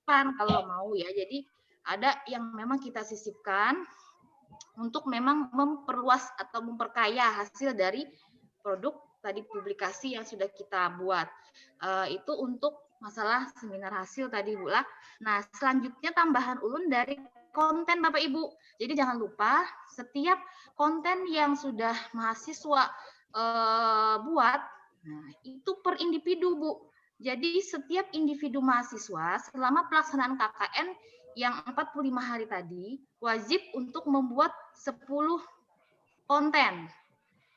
kalau mau ya. Jadi ada yang memang kita sisipkan untuk memang memperluas atau memperkaya hasil dari produk tadi publikasi yang sudah kita buat. Itu untuk masalah seminar hasil tadi Bu lah. Nah, selanjutnya tambahan ulun dari konten Bapak Ibu. Jadi jangan lupa setiap konten yang sudah mahasiswa buat, nah, itu per individu Bu. Jadi setiap individu mahasiswa selama pelaksanaan KKN yang 45 hari tadi wajib untuk membuat 10 konten.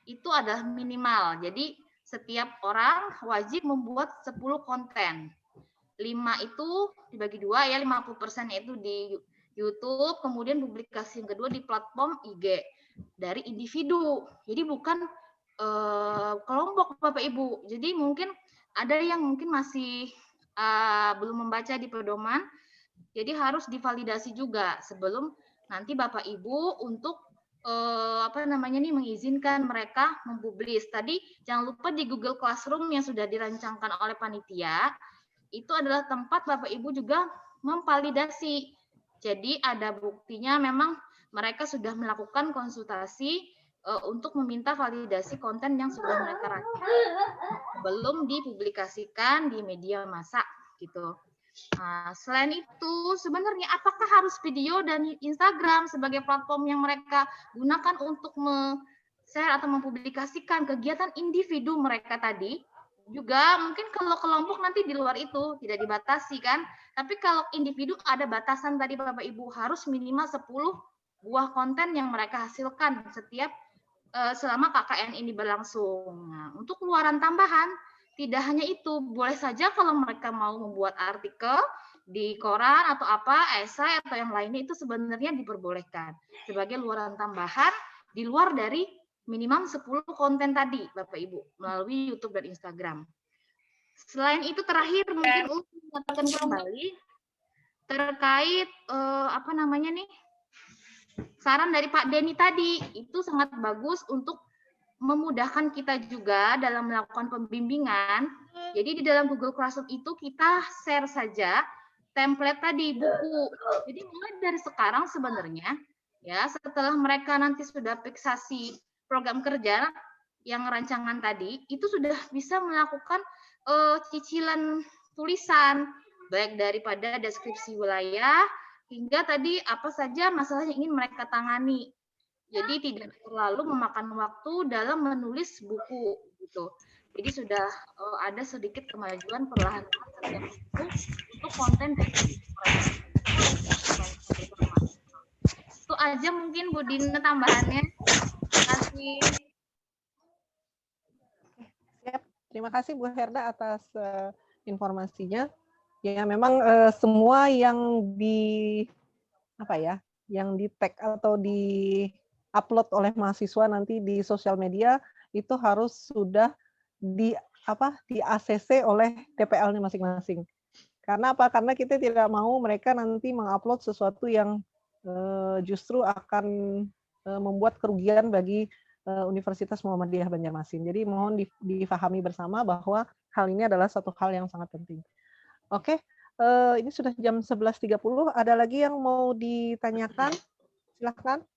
Itu adalah minimal. Jadi setiap orang wajib membuat 10 konten. 5 itu dibagi 2 ya, 50% itu di YouTube, kemudian publikasi yang kedua di platform IG dari individu. Jadi bukan kelompok Bapak Ibu. Jadi mungkin ada yang mungkin masih belum membaca di pedoman, jadi harus divalidasi juga sebelum nanti Bapak Ibu untuk mengizinkan mereka mempublis. Tadi jangan lupa di Google Classroom yang sudah dirancangkan oleh panitia, itu adalah tempat Bapak Ibu juga memvalidasi. Jadi ada buktinya memang mereka sudah melakukan konsultasi untuk meminta validasi konten yang sudah mereka rancang belum dipublikasikan di media massa gitu. Nah, selain itu sebenarnya apakah harus video dan Instagram sebagai platform yang mereka gunakan untuk share atau mempublikasikan kegiatan individu mereka tadi? Juga mungkin kalau kelompok nanti di luar itu tidak dibatasi kan, tapi kalau individu ada batasan tadi Bapak Ibu, harus minimal 10 buah konten yang mereka hasilkan setiap selama KKN ini berlangsung. Nah, untuk keluaran tambahan tidak hanya itu, boleh saja kalau mereka mau membuat artikel di koran atau apa, esai atau yang lainnya itu sebenarnya diperbolehkan sebagai luaran tambahan di luar dari minimal 10 konten tadi Bapak Ibu melalui YouTube dan Instagram. Selain itu terakhir mungkin untuk mengatakan kembali terkait saran dari Pak Denny tadi, itu sangat bagus untuk memudahkan kita juga dalam melakukan pembimbingan. Jadi di dalam Google Classroom itu kita share saja template tadi, buku. Jadi mulai dari sekarang sebenarnya, ya setelah mereka nanti sudah fiksasi program kerja yang rancangan tadi, itu sudah bisa melakukan cicilan tulisan, baik daripada deskripsi wilayah, hingga tadi apa saja masalah yang ingin mereka tangani. Jadi tidak terlalu memakan waktu dalam menulis buku gitu. Jadi sudah ada sedikit kemajuan perlahan-lahan untuk konten dari itu aja mungkin Bu Dina tambahannya. Terima kasih. Siap. Terima kasih Bu Herda atas informasinya. Ya memang semua yang yang di tag atau di upload oleh mahasiswa nanti di sosial media itu harus sudah di ACC oleh DPL-nya masing-masing. Karena apa? Karena kita tidak mau mereka nanti mengupload sesuatu yang justru akan membuat kerugian bagi Universitas Muhammadiyah Banjarmasin. Jadi mohon difahami bersama bahwa hal ini adalah satu hal yang sangat penting. Oke, ini sudah jam 11.30. Ada lagi yang mau ditanyakan? Silakan.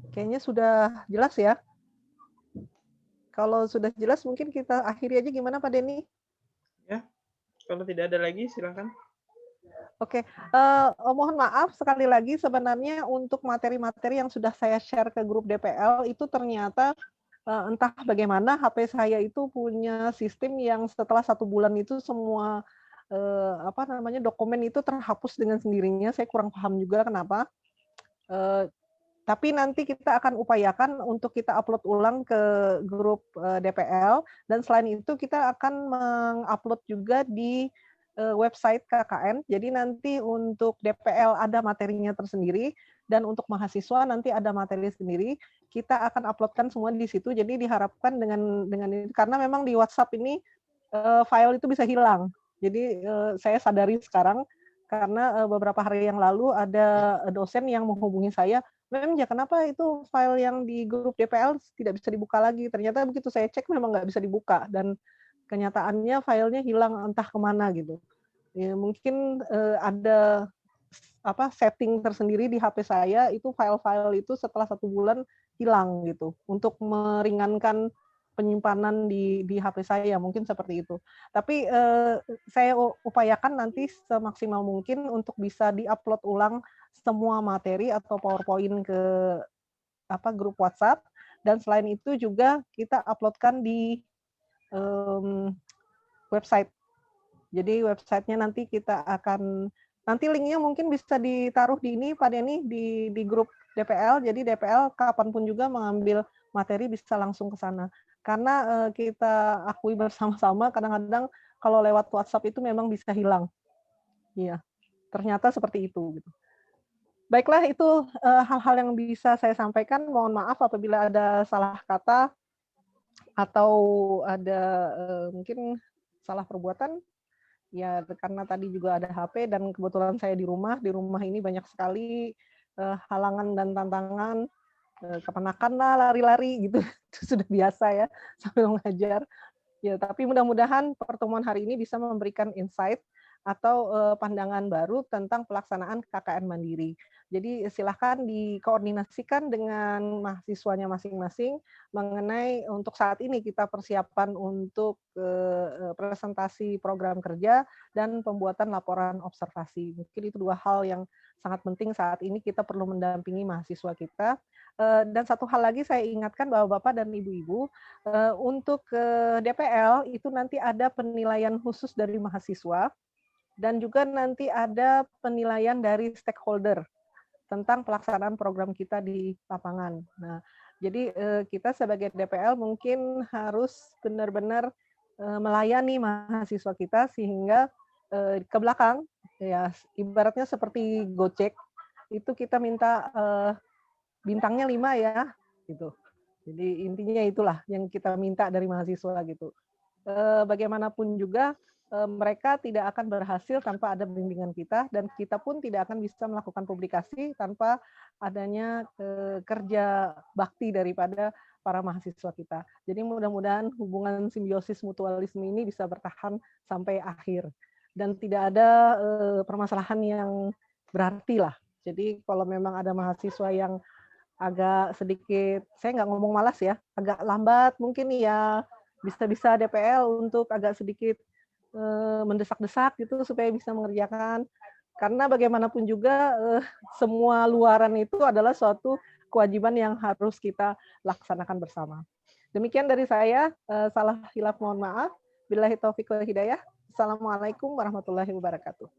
Kayaknya sudah jelas ya. Kalau sudah jelas mungkin kita akhiri aja, gimana Pak Denny? Ya, kalau tidak ada lagi silakan. Oke, mohon maaf sekali lagi sebenarnya untuk materi-materi yang sudah saya share ke grup DPL itu ternyata entah bagaimana HP saya itu punya sistem yang setelah 1 bulan itu semua dokumen itu terhapus dengan sendirinya. Saya kurang paham juga kenapa. Tapi nanti kita akan upayakan untuk kita upload ulang ke grup DPL, dan selain itu kita akan mengupload juga di website KKN. Jadi nanti untuk DPL ada materinya tersendiri, dan untuk mahasiswa nanti ada materi sendiri. Kita akan uploadkan semua di situ. Jadi diharapkan dengan ini, karena memang di WhatsApp ini file itu bisa hilang. Jadi saya sadari sekarang karena beberapa hari yang lalu ada dosen yang menghubungi saya, "Mem, ya kenapa itu file yang di grup DPL tidak bisa dibuka lagi?" Ternyata begitu saya cek memang nggak bisa dibuka, dan kenyataannya filenya hilang entah kemana gitu. Ya, mungkin ada setting tersendiri di HP saya, itu file-file itu setelah 1 bulan hilang gitu, untuk meringankan penyimpanan di HP saya, mungkin seperti itu. Tapi saya upayakan nanti semaksimal mungkin untuk bisa di-upload ulang semua materi atau PowerPoint ke grup WhatsApp, dan selain itu juga kita uploadkan di website. Jadi websitenya nanti kita akan, nanti linknya mungkin bisa ditaruh di ini Pak Denny, di grup DPL, jadi DPL kapanpun juga mengambil materi bisa langsung ke sana. Karena kita akui bersama-sama kadang-kadang kalau lewat WhatsApp itu memang bisa hilang. Iya, ternyata seperti itu gitu. Baiklah, itu hal-hal yang bisa saya sampaikan. Mohon maaf apabila ada salah kata atau ada mungkin salah perbuatan. Ya, karena tadi juga ada HP dan kebetulan saya di rumah ini banyak sekali halangan dan tantangan, kepanakan lah, lari-lari gitu, itu sudah biasa ya sambil mengajar. Ya, tapi mudah-mudahan pertemuan hari ini bisa memberikan insight atau pandangan baru tentang pelaksanaan KKN Mandiri. Jadi silahkan dikoordinasikan dengan mahasiswanya masing-masing mengenai untuk saat ini kita persiapan untuk presentasi program kerja dan pembuatan laporan observasi. Mungkin itu 2 hal yang sangat penting saat ini kita perlu mendampingi mahasiswa kita. Dan satu hal lagi saya ingatkan Bapak-bapak dan Ibu-ibu, untuk DPL itu nanti ada penilaian khusus dari mahasiswa dan juga nanti ada penilaian dari stakeholder tentang pelaksanaan program kita di lapangan. Nah, jadi kita sebagai DPL mungkin harus benar-benar melayani mahasiswa kita sehingga ke belakang, ya ibaratnya seperti Gojek, itu kita minta bintangnya 5 ya, gitu. Jadi intinya itulah yang kita minta dari mahasiswa gitu. Bagaimanapun juga mereka tidak akan berhasil tanpa ada bimbingan kita, dan kita pun tidak akan bisa melakukan publikasi tanpa adanya kerja bakti daripada para mahasiswa kita. Jadi mudah-mudahan hubungan simbiosis mutualisme ini bisa bertahan sampai akhir dan tidak ada permasalahan yang berarti lah. Jadi kalau memang ada mahasiswa yang agak sedikit, saya nggak ngomong malas ya, agak lambat mungkin ya, bisa-bisa DPL untuk agak sedikit mendesak-desak gitu supaya bisa mengerjakan. Karena bagaimanapun juga semua luaran itu adalah suatu kewajiban yang harus kita laksanakan bersama. Demikian dari saya, salah hilaf mohon maaf. Billahi taufiq wal hidayah. Assalamualaikum warahmatullahi wabarakatuh.